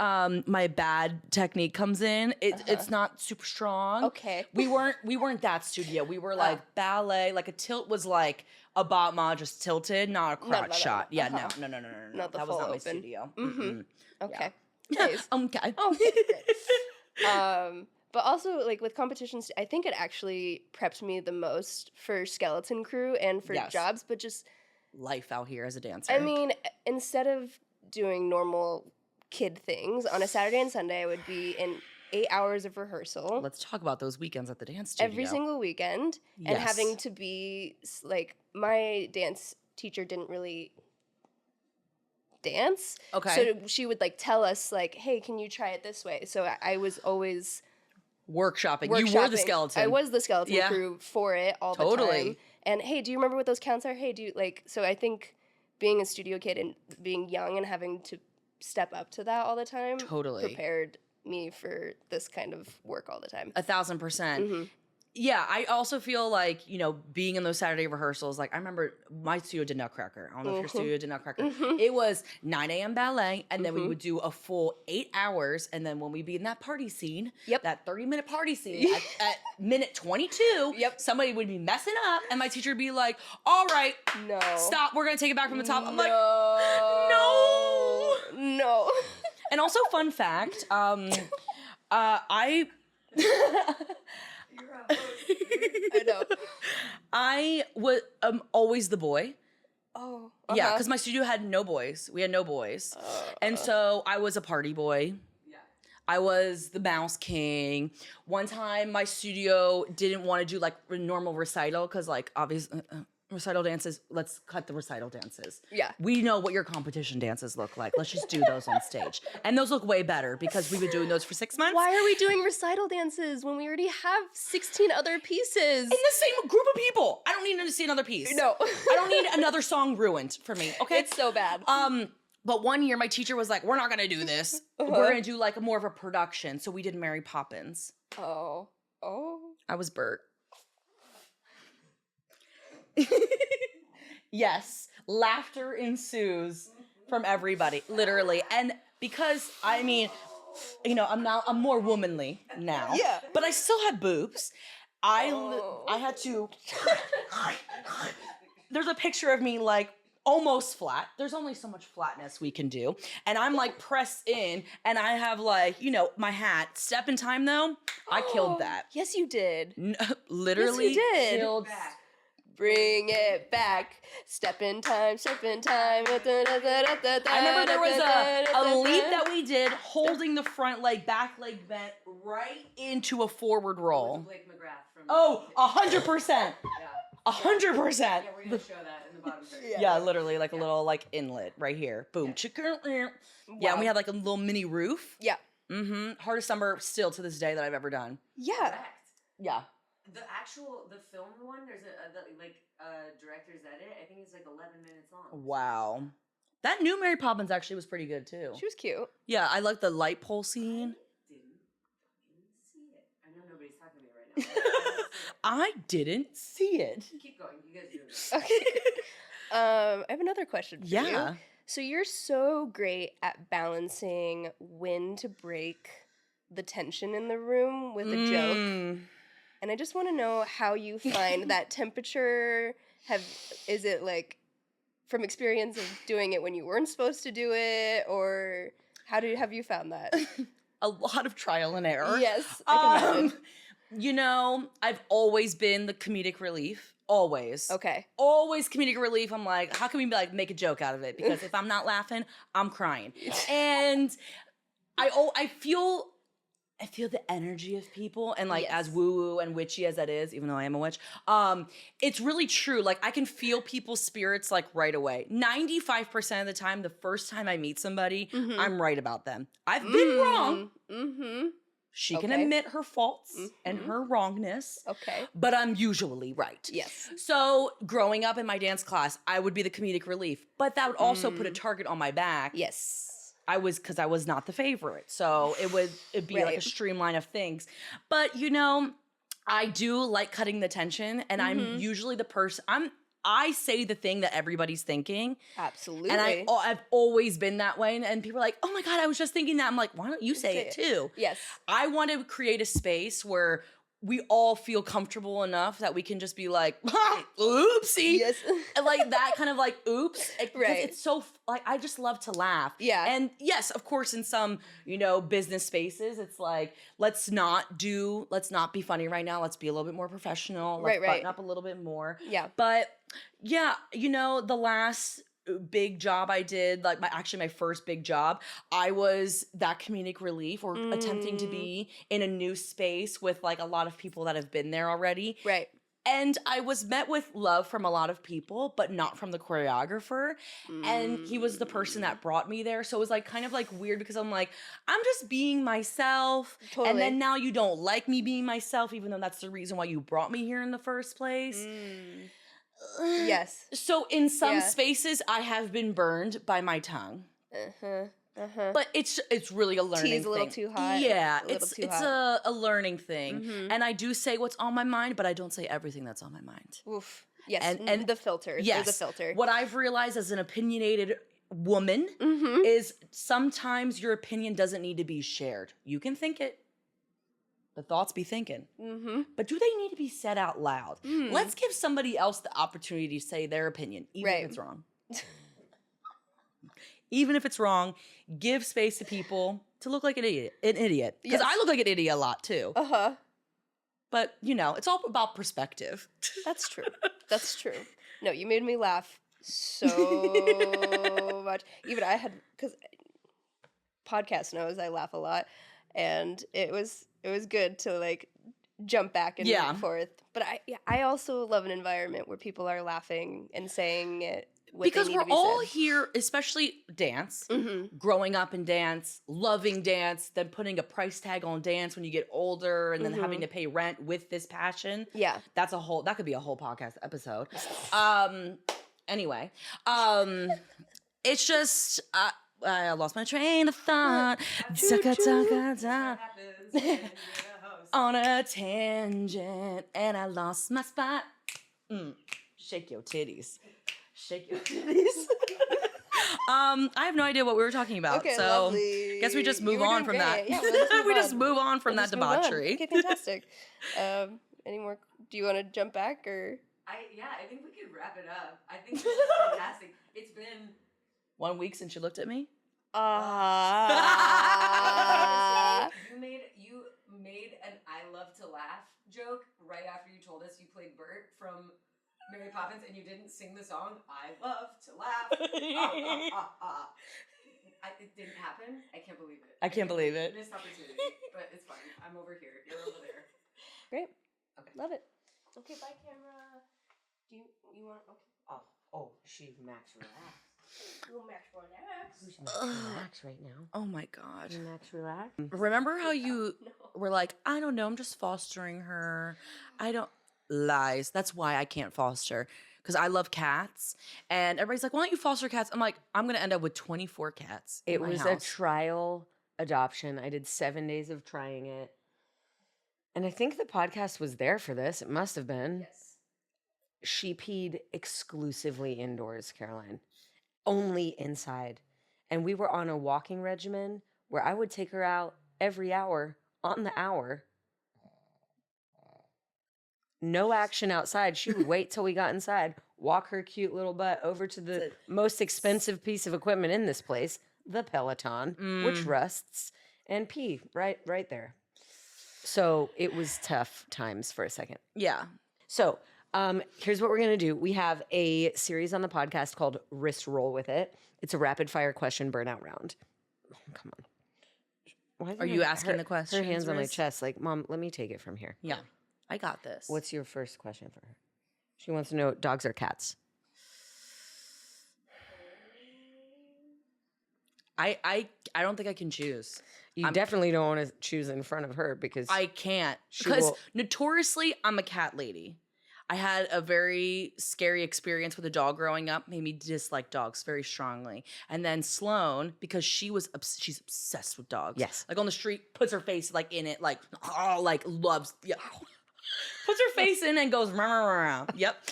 my bad technique comes in. It's not super strong. Okay. We weren't that studio. We were like ballet. Like a tilt was like a bot ma just tilted, not a crotch no. shot. Yeah, Uh-huh. no. Not the that was full not my open. studio. Okay. Yeah. Nice. Okay. But also, like with competitions, I think it actually prepped me the most for skeleton crew and for Yes. jobs. But just, Life out here as a dancer. I mean, instead of doing normal kid things on a Saturday and Sunday, I would be in 8 hours of rehearsal Let's talk about those weekends at the dance studio. every single weekend, and Yes. having to be like, my dance teacher didn't really dance. Okay. So she would like tell us like, hey, can you try it this way? So I was always Workshopping. You were the workshopping. skeleton. I was the skeleton Yeah. crew for it all the Totally. time. And hey, do you remember what those counts are? Hey, do you like, so I think being a studio kid and being young and having to step up to that all the time Totally. prepared me for this kind of work all the time. 1,000%. Yeah, I also feel like, you know, being in those Saturday rehearsals, like I remember my studio did Nutcracker. I don't know if your studio did Nutcracker. It was 9 a.m. ballet, and then we would do a full 8 hours. And then when we'd be in that party scene, that 30-minute party scene, at minute 22, somebody would be messing up, and my teacher would be like, all right, No. stop, we're going to take it back from the top. I'm like, no. no. And also, fun fact, I know. I was always the boy. Oh. Yeah, because my studio had no boys. We had no boys. And so I was a party boy. Yeah. I was the mouse king. One time my studio didn't want to do like a normal recital because like obviously recital dances, let's cut the recital dances. Yeah. We know what your competition dances look like. Let's just do those on stage. And those look way better because we've been doing those for 6 months. Why are we doing recital dances when we already have 16 other pieces? In the same group of people. I don't need to see another piece. No. I don't need another song ruined for me. Okay. It's so bad. But one year my teacher was like, we're not gonna do this. We're gonna do like more of a production. So we did Mary Poppins. Oh. I was Bert. Yes. Laughter ensues from everybody. Literally. And because, I mean, I'm more womanly now. Yeah. But I still had boobs. I had to. There's a picture of me like almost flat. There's only so much flatness we can do. And I'm like pressed in and I have like, my hat. Step in time though, I killed that. Yes, you did. Literally Yes, you did. killed. Bring it back. Step in time, step in time. I remember there was a leap that we did holding the front leg, back leg bent right into a forward roll. Blake McGrath from 100%. Yeah. 100%. Yeah, we're gonna show that in the bottom part. Yeah, literally like a little like inlet right here. Boom. Yeah, and we had like a little mini roof. Yeah. Hardest summer still to this day that I've ever done. Yeah. Correct. Yeah. The film one, there's a director's edit. I think it's like 11 minutes long. Wow. That new Mary Poppins actually was pretty good too. She was cute. Yeah, I like the light pole scene. Didn't see it. I know nobody's talking to me right now. I didn't see it. Keep going. You guys do this. Okay. I have another question for you. Yeah. So you're so great at balancing when to break the tension in the room with a joke. And I just want to know how you find that temperature. Is it like from experience of doing it when you weren't supposed to do it, or have you found that? A lot of trial and error. Yes, I can imagine. I've always been the comedic relief. Always. Okay. Always comedic relief. I'm like, how can we like make a joke out of it? Because if I'm not laughing, I'm crying. And I feel the energy of people, and like as woo-woo and witchy as that is, even though I am a witch, it's really true. Like I can feel people's spirits like right away. 95% of the time, the first time I meet somebody, I'm right about them. I've been wrong. She can admit her faults and her wrongness. Okay. But I'm usually right. Yes. So growing up in my dance class, I would be the comedic relief, but that would also put a target on my back. Yes. Because I was not the favorite. So it'd be like a streamline of things. But I do like cutting the tension, and I'm usually the person I say the thing that everybody's thinking. Absolutely. And I've always been that way. And people are like, oh my God, I was just thinking that. I'm like, why don't you say it too? Yes. I want to create a space where we all feel comfortable enough that we can just be like, oopsie. Yes. And like that kind of like, oops. Right. It's so, like, I just love to laugh. Yeah. And yes, of course, in some, business spaces, it's like, let's not be funny right now. Let's be a little bit more professional. Let's button up a little bit more. Yeah. But yeah, the last big job I did, like my first big job, I was that comedic relief, or attempting to be in a new space with like a lot of people that have been there already. Right. And I was met with love from a lot of people, but not from the choreographer. And he was the person that brought me there. So it was like kind of like weird, because I'm like, I'm just being myself. Totally. And then now you don't like me being myself, even though that's the reason why you brought me here in the first place. Yes. So in some spaces, I have been burned by my tongue. But it's really a learning thing. Tea's a little too hot. Yeah, a little it's too hot. a learning thing. And I do say what's on my mind, but I don't say everything that's on my mind. Oof. Yes. And the filter. Yes. There's a filter. What I've realized as an opinionated woman is sometimes your opinion doesn't need to be shared. You can think it. The thoughts be thinking. But do they need to be said out loud? Let's give somebody else the opportunity to say their opinion, even if it's wrong. Even if it's wrong, give space to people to look like an idiot. Because I look like an idiot a lot too. But, it's all about perspective. That's true. That's true. No, you made me laugh so much. Even I had, because podcast knows I laugh a lot, and it was good to like jump back and forth. But I also love an environment where people are laughing and saying it. Because we're all here, especially dance, growing up in dance, loving dance, then putting a price tag on dance when you get older, and then having to pay rent with this passion. Yeah. That could be a whole podcast episode. Anyway, it's just, I lost my train of thought. On a tangent, and I lost my spot. Shake your titties. Shake your titties. I have no idea what we were talking about. Okay, so lovely. guess we just You move were on doing from that. great. Yeah, we'll just move we on. just move on from We'll that just move on. debauchery. Okay, fantastic. Any more? Do you want to jump back or? I think we could wrap it up. I think this is fantastic. It's been 1 week since you looked at me. you made an I love to laugh joke right after you told us you played Bert from Mary Poppins and you didn't sing the song I love to laugh. It didn't happen. I can't believe it. I can't believe it. Missed opportunity, but it's fine. I'm over here. You're over there. Great. Okay. Love it. Okay, bye, camera. Do you want? Okay. Oh, she Max relax. We'll Max relax. Who's Max relax right now? Oh my God. Max relax. Remember how you No. were like, I don't know, I'm just fostering her. Lies. That's why I can't foster. Because I love cats. And everybody's like, why don't you foster cats? I'm like, I'm going to end up with 24 cats. It in my was a house. trial adoption. I did 7 days of trying it. And I think the podcast was there for this. It must have been. Yes. She peed exclusively indoors, Caroline. Only inside. And we were on a walking regimen where I would take her out every hour on the hour. No action outside. She would wait till we got inside, walk her cute little butt over to the most expensive piece of equipment in this place, the Peloton, which rusts, and pee right there. So it was tough times for a second. Yeah. So here's what we're going to do. We have a series on the podcast called Wrist Roll With It. It's a rapid fire question burnout round. Oh, come on. Why Are you asking the questions, Her hands on my Riz? chest like, Mom, let me take it from here. Yeah. I got this. What's your first question for her? She wants to know dogs or cats. I don't think I can choose. You definitely don't want to choose in front of her because I can't. She Because will- notoriously, I'm a cat lady. I had a very scary experience with a dog growing up, made me dislike dogs very strongly. And then Sloane, because she's obsessed with dogs. Yes. Like on the street, puts her face like in it, like, oh, like loves, yeah. Puts her face in and goes, rah, rah, rah, rah. Yep.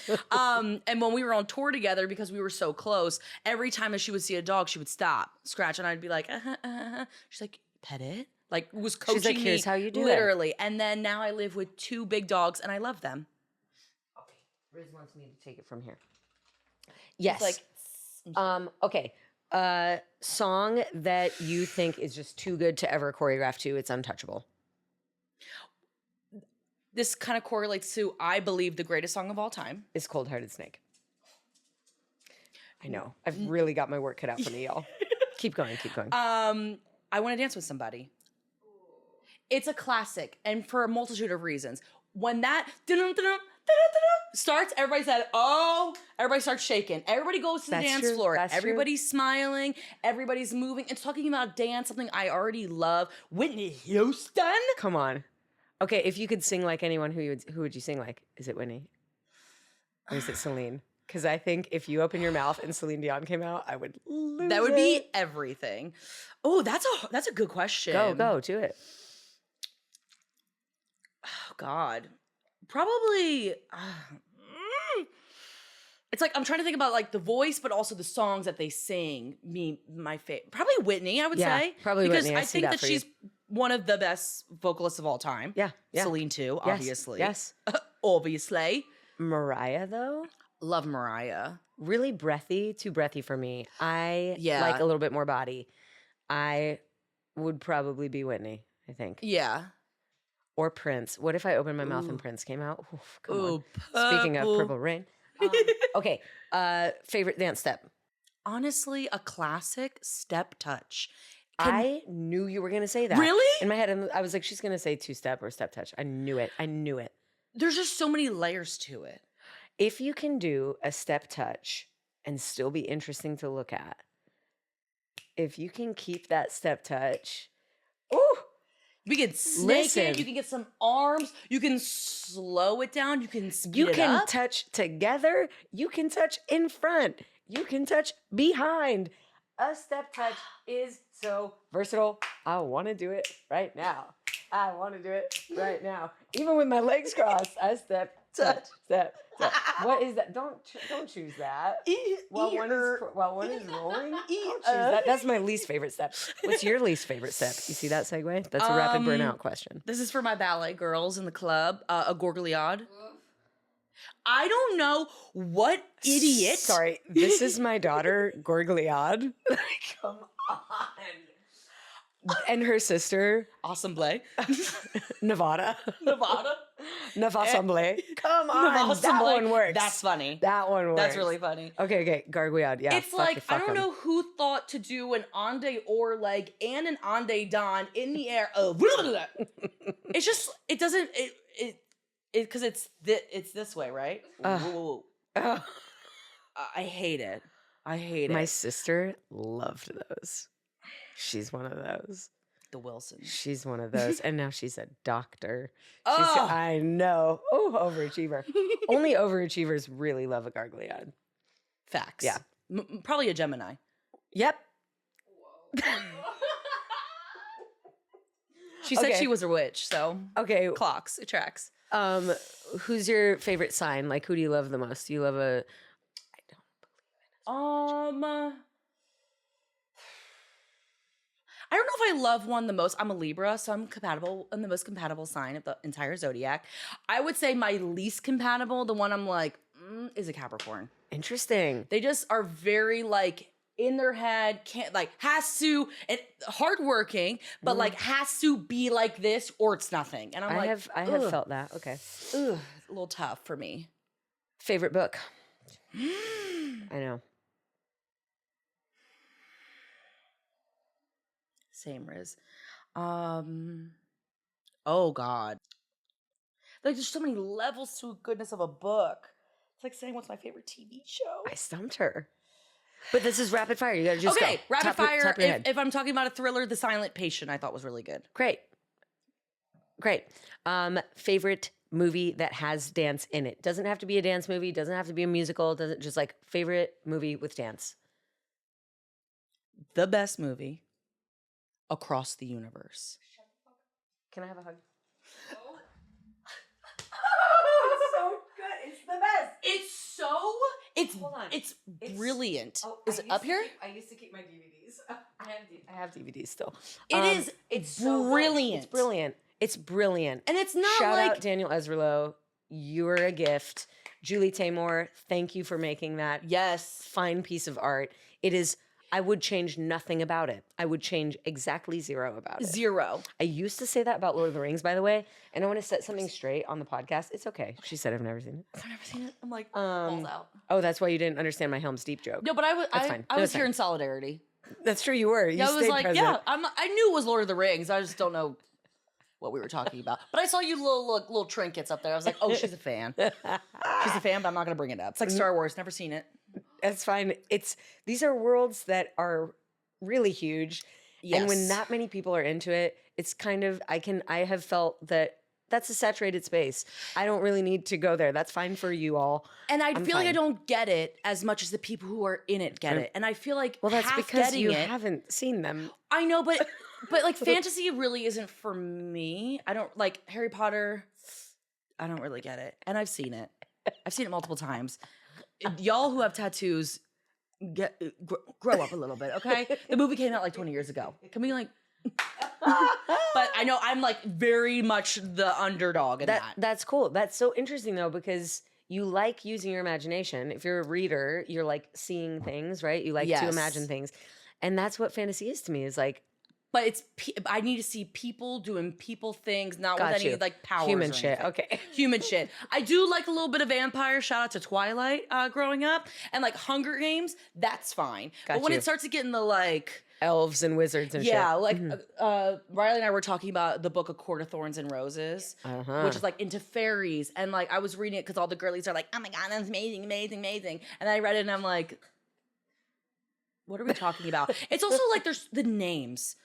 And when we were on tour together, because we were so close, every time that she would see a dog, she would stop, scratch, and I'd be like, She's like, pet it. Like, was coaching like, me. "Here's how you do it." literally. And then now I live with 2 big dogs, and I love them. Okay. Riz wants me to take it from here. Yes. Like, Okay. Song that you think is just too good to ever choreograph to. It's untouchable. this kind of correlates to, I believe, the greatest song of all time. It's Cold Hearted Snake. I know. I've really got my work cut out for me, y'all. Keep going. I Want to Dance with Somebody. It's a classic, and for a multitude of reasons. When that starts, everybody said, oh, everybody starts shaking. Everybody goes to the That's dance true. floor. That's Everybody's smiling. Everybody's moving. It's talking about dance, something I already love. Whitney Houston. Come on. Okay, if you could sing like anyone, who would you sing like? Is it Whitney? Or is it Celine? Because I think if you open your mouth and Celine Dion came out, I would lose That would it. be everything. Oh, that's a good question. Go to it. Oh, God. Probably. It's like I'm trying to think about like the voice, but also the songs that they sing. My favorite, probably Whitney. I would Yeah, say probably because Whitney. I I see think that that for you. she's one of the best vocalists of all time. Yeah. Celine too, Yes, obviously. Yes. Obviously. Mariah though, Love Mariah. really breathy, too breathy for me. I Yeah. like a little bit more body. I would probably be Whitney, I think. Yeah. Or Prince. What if I opened my mouth and Ooh. Prince came out? Oof, come Ooh, on. Speaking of purple. Purple Rain. Okay. Favorite dance step. Honestly, a classic, Step Touch. I knew you were going to say that. Really? In my head, I was like, she's going to say two-step or step touch. I knew it. There's just so many layers to it. If you can do a step touch and still be interesting to look at, if you can keep that step touch, ooh, We can snake Listen. it. You can get some arms. You can slow it down. You can speed you it can up. touch together. You can touch in front. You can touch behind. A step touch is so versatile. I want to do it right now. Even with my legs crossed, I step Touch that. What is that? Don't choose that. While one is rolling, don't choose that. That's my least favorite step. What's your least favorite step? You see that segue? That's a rapid burnout question. This is for my ballet girls in the club. A gorgliade. I don't know what idiot. Sorry, this is my daughter, Gorgliade. Come on. And her sister, Assemblée. Nevada. Nevada. Navassemblée. Come on. That Assemblée. one works. That's funny. That one works. That's really funny. Okay. Gargouillade. Yeah. It's like, I don't know who thought to do an onde or leg and an onde don in the air. It's just, it doesn't, because it's this way, right? Whoa. I hate it. My sister loved those. She's one of those. The Wilsons. She's one of those. And now she's a doctor. Oh. I know. Oh, overachiever. Only overachievers really love a gargouillade. Facts. Yeah. Probably a Gemini. Yep. She said she was a witch, so okay. Clocks. It tracks. Who's your favorite sign? Like, who do you love the most? Do you love a... I don't believe in I don't know if I love one the most. I'm a Libra, so I'm compatible. I'm the most compatible sign of the entire zodiac. I would say my least compatible, the one I'm like, is a Capricorn. Interesting. They just are very like in their head, can't like has to and hardworking, but like has to be like this or it's nothing. And I have felt that. Okay. Ugh, a little tough for me. Favorite book? I know. Same, Riz. Oh God. Like there's so many levels to goodness of a book. It's like saying what's my favorite TV show. I stumped her. But this is rapid fire. You gotta just okay, go. rapid fire. Top your head. If I'm talking about a thriller, The Silent Patient, I thought was really good. Great. Favorite movie that has dance in it. Doesn't have to be a dance movie. Doesn't have to be a musical. Doesn't just like favorite movie with dance. The best movie across the universe. Can I have a hug? It's so good. It's the best. It's brilliant. Is it up here? I used to keep my DVDs. I have DVDs still. It's so brilliant. It's brilliant. It's brilliant. And it's not Shout like out Daniel Ezerlo. You're a gift. Julie Taymor, thank you for making that fine piece of art. It is. I would change nothing about it. I would change exactly zero about it. Zero. I used to say that about Lord of the Rings, by the way, and I want to set something straight on the podcast. It's okay. She said I've never seen it. I've never seen it. I'm like, balls out. Oh, that's why you didn't understand my Helm's Deep joke. No, but I was here fine. in solidarity. That's true. You were. You I was like, present. I knew it was Lord of the Rings. I just don't know what we were talking about. But I saw you little trinkets up there. I was like, oh, she's a fan. She's a fan, but I'm not going to bring it up. It's like Star Wars. Never seen it. That's fine. These are worlds that are really huge. Yes. And when that many people are into it, it's kind of, I have felt that that's a saturated space. I don't really need to go there. That's fine for you all. And I feel like I don't get it as much as the people who are in it get it. And I feel like that's because you haven't seen them. I know, but like fantasy really isn't for me. I don't like Harry Potter. I don't really get it. And I've seen it. I've seen it multiple times. Y'all who have tattoos, grow up a little bit, okay? The movie came out like 20 years ago. Can we like... But I know I'm like very much the underdog in that. That's cool. That's so interesting though, because you like using your imagination. If you're a reader, you're like seeing things, right? You like to imagine things. And that's what fantasy is to me, is like... But I need to see people doing people things, not with any like powers. Human shit. Okay. Human shit. I do like a little bit of vampire. Shout out to Twilight growing up. And like Hunger Games, that's fine. But when it starts to get in the like... elves and wizards and shit. Yeah, like Riley and I were talking about the book A Court of Thorns and Roses, which is like into fairies. And like I was reading it because all the girlies are like, oh my God, that's amazing, amazing, amazing. And I read it and I'm like, what are we talking about? It's also like there's the names.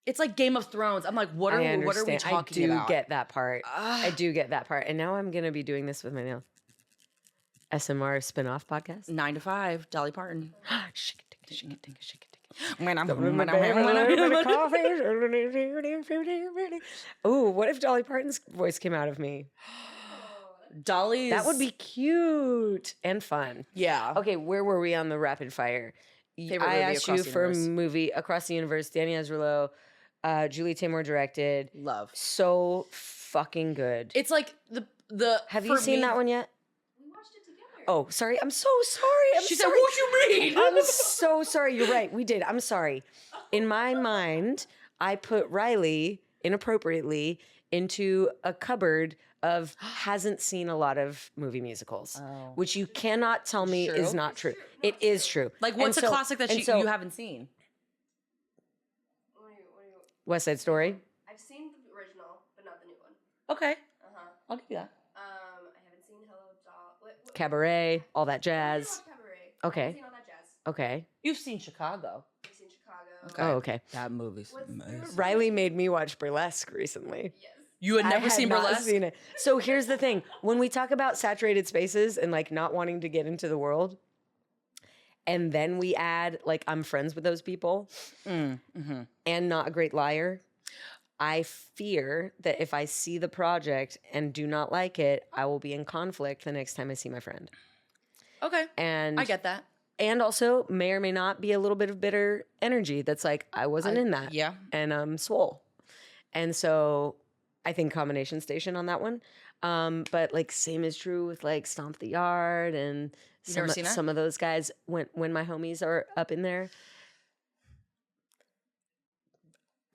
It's like Game of Thrones. I'm like, what are we talking about? I do get that part. I do get that part. And now I'm going to be doing this with my nails. SMR spinoff podcast. 9 to 5, Dolly Parton. Ooh, what if Dolly Parton's voice came out of me? Dolly's. That would be cute and fun. Yeah. Okay, where were we on the rapid fire? Favorite I movie asked across you the for a universe. movie Across the Universe. Danny Azarello, Julie Taymor directed. Love. So fucking good. It's like the. Have you seen that one yet? We watched it together. Oh, sorry. I'm so sorry. She said, "What you mean?" I'm so sorry. You're right. We did. I'm sorry. In my mind, I put Riley inappropriately into a cupboard of hasn't seen a lot of movie musicals, which you cannot tell me is True. not true. It is true. Like, what's And a so- classic that and you so- haven't seen? What do you? West Side Story? I've seen the original, but not the new one. Okay, Uh-huh. I'll give you that. I haven't seen Hello Doll. What? Cabaret, all that I jazz. watched Cabaret. Okay. I haven't seen all that jazz. Okay. You've seen Chicago. I've seen Chicago. Okay. Oh, okay. That movie's What's- amazing. Riley made me watch Burlesque recently. Yes. You had never I seen not Burlesque? seen it. So here's the thing. When we talk about saturated spaces and like not wanting to get into the world, and then we add like I'm friends with those people Mm-hmm. and not a great liar, I fear that if I see the project and do not like it, I will be in conflict the next time I see my friend. Okay, And I get that. and also may or may not be a little bit of bitter energy that's like I wasn't in that. Yeah. And I'm swole. And so I think Combination Station on that one. But like same is true with like Stomp the Yard and You've never seen that? some of those guys when my homies are up in there.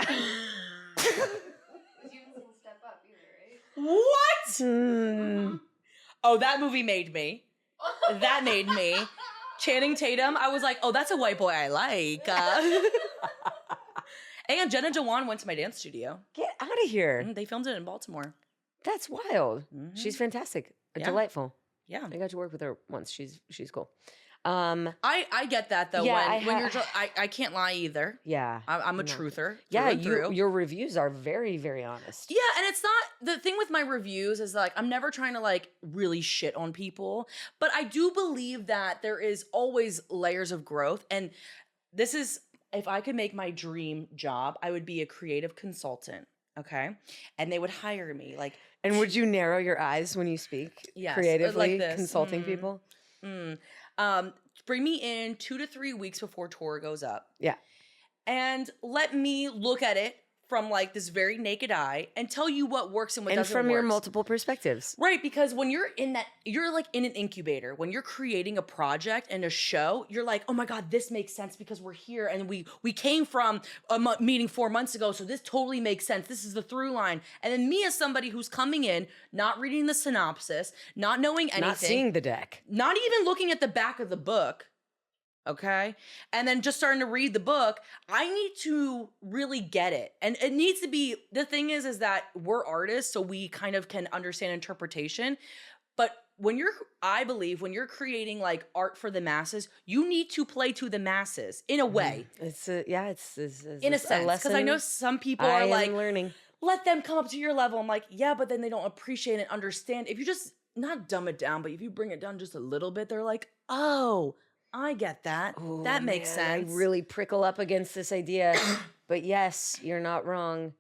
You haven't seen Step Up either, right? What? Hmm. Oh, that movie made me. That made me. Channing Tatum, I was like, oh, that's a white boy I like. And Jenna Dewan went to my dance studio. Get out of here. They filmed it in Baltimore. That's wild. Mhm. She's fantastic. Yeah. Delightful. Yeah. I got to work with her once. She's cool. I get that though. Yeah, when you're I can't lie either. Yeah. I'm a No. truther. Yeah, through and through. your reviews are very, very honest. Yeah, and it's not the thing with my reviews is like I'm never trying to like really shit on people, but I do believe that there is always layers of growth, and this is if I could make my dream job, I would be a creative consultant. Okay, and they would hire me like And would you narrow your eyes when you speak Yes, creatively, like this. consulting people? bring me in 2 to 3 weeks before tour goes up. Yeah. And let me look at it from like this very naked eye and tell you what works and what And doesn't from your work. multiple perspectives. Right, because when you're in that, you're like in an incubator. When you're creating a project and a show, you're like, oh my God, this makes sense because we're here and we came from a meeting 4 months ago, so this totally makes sense. This is the through line. And then me as somebody who's coming in, not reading the synopsis, not knowing anything, Not seeing the deck. not even looking at the back of the book, okay? And then just starting to read the book, I need to really get it. And it needs to be, the thing is that we're artists, so we kind of can understand interpretation. But I believe when you're creating like art for the masses, you need to play to the masses in a way, It's in a sense. Because I know some people I are am like, learning. let them come up to your level. I'm like, yeah, but then they don't appreciate and understand. If you just, not dumb it down, but if you bring it down just a little bit, they're like, oh, I get that. Oh, that makes man, sense. I really prickle up against this idea. But yes, you're not wrong.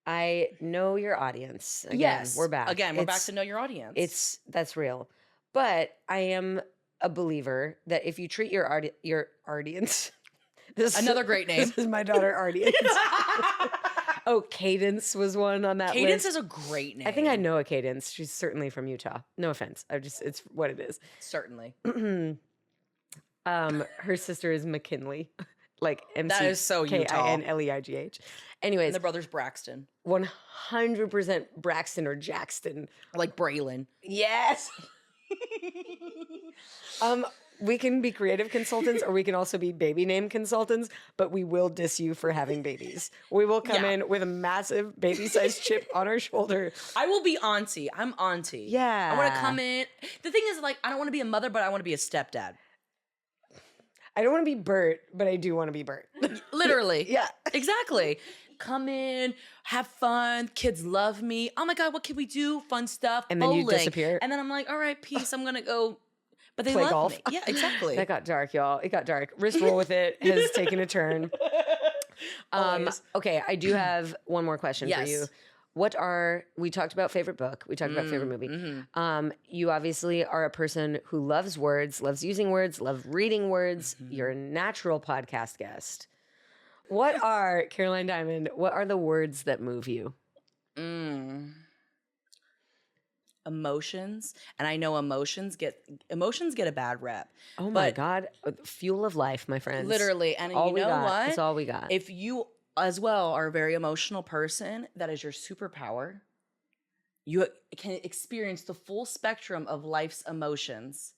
I know your audience. Again, yes. we're back. Again, we're back to know your audience. That's real. But I am a believer that if you treat your audience, this Another great name. This is my daughter, audience. Oh, Cadence was one on that Cadence list. is a great name. I think I know a Cadence. She's certainly from Utah. No offense. It's what it is. Certainly. Her sister is McKinley, like That is so Utah. Kinleigh. Anyways, And the brothers Braxton. 100% Braxton or Jackson. Like Braylon. Yes. We can be creative consultants or we can also be baby name consultants, but we will diss you for having babies. We will come Yeah. in with a massive baby-sized chip on our shoulder. I will be auntie. I'm auntie. Yeah. I want to come in. The thing is, like, I don't want to be a mother, but I want to be a stepdad. I don't want to be Bert, but I do want to be Bert. Literally. Yeah. Exactly. Come in, have fun. Kids love me. Oh my God, what can we do? Fun stuff. And then you Bowling. disappear. And then I'm like, all right, peace. I'm going to go But they play love golf. me. Yeah, exactly. That got dark, y'all. It got dark. Wrist roll with it has taken a turn. Always. Okay, I do have one more question for Yes. you. We talked about favorite book, we talked about favorite movie. You obviously are a person who loves words, loves using words, loves reading words. You're a natural podcast guest. Caroline Diamond, what are the words that move you? Emotions, and I know emotions get a bad rep. Oh my but God. Fuel of life, my friends. literally, and all you we know got. what? That's all we got. If you as well are a very emotional person, that is your superpower. You can experience the full spectrum of life's emotions,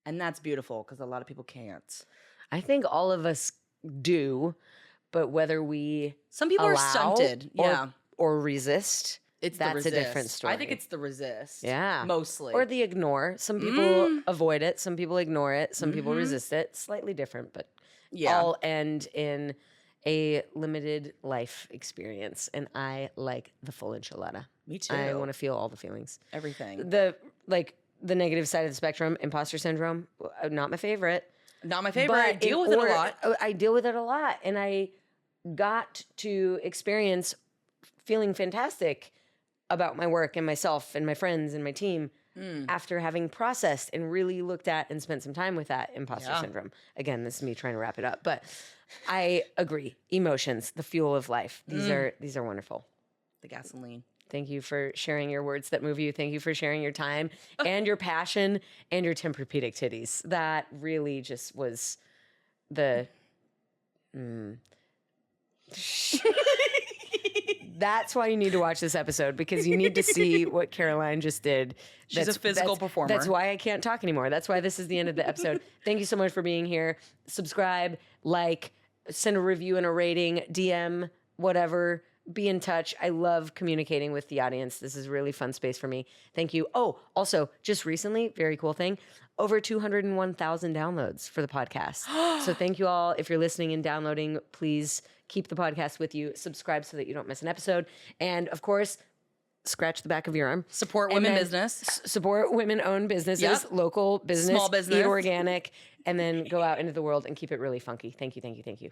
and that's beautiful because a lot of people can't. I think all of us do, but whether we Some people are allow stunted. Yeah. or resist, It's that's the a different resist. story. I think it's the resist. Yeah. Mostly. Or the ignore. Some people avoid it, some people ignore it, some people resist it. Slightly different, but all end in a limited life experience. And I like the full enchilada. Me too. I want to feel all the feelings. Everything. The negative side of the spectrum, imposter syndrome, not my favorite. Not my favorite. I deal with it a lot. I deal with it a lot. And I got to experience feeling fantastic about my work and myself and my friends and my team after having processed and really looked at and spent some time with that imposter syndrome. Again, this is me trying to wrap it up, but I agree. Emotions, the fuel of life. These are wonderful. The gasoline. Thank you for sharing your words that move you. Thank you for sharing your time and your passion and your Tempur-Pedic titties. That really just was the... That's why you need to watch this episode, because you need to see what Caroline just did. She's a physical performer. That's why I can't talk anymore. That's why this is the end of the episode. Thank you so much for being here. Subscribe, like, send a review and a rating, DM, whatever. Be in touch. I love communicating with the audience. This is a really fun space for me. Thank you. Oh, also, just recently, very cool thing, over 201,000 downloads for the podcast. So thank you all. If you're listening and downloading, please keep the podcast with you. Subscribe so that you don't miss an episode. And of course, scratch the back of your arm. Support And women then business. Support women-owned businesses, Yep. local business, Small business. eat organic, and then go out into the world and keep it really funky. Thank you, thank you, thank you.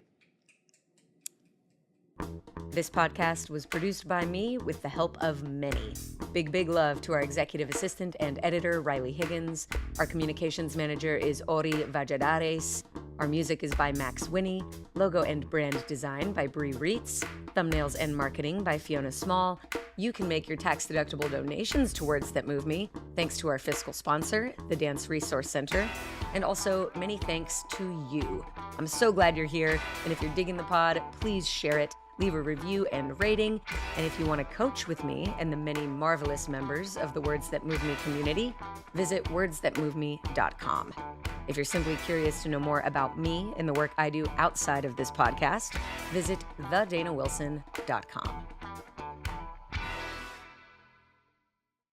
This podcast was produced by me with the help of many. Big love to our executive assistant and editor, Riley Higgins. Our communications manager is Ori Valladares. Our music is by Max Winnie. Logo and brand design by Bree Reitz. Thumbnails and marketing by Fiona Small. You can make your tax-deductible donations to Words That Move Me, thanks to our fiscal sponsor, the Dance Resource Center. And also, many thanks to you. I'm so glad you're here, and if you're digging the pod, please share it. Leave a review and rating. And if you want to coach with me and the many marvelous members of the Words That Move Me community, visit wordsthatmoveme.com. If you're simply curious to know more about me and the work I do outside of this podcast, visit thedanawilson.com.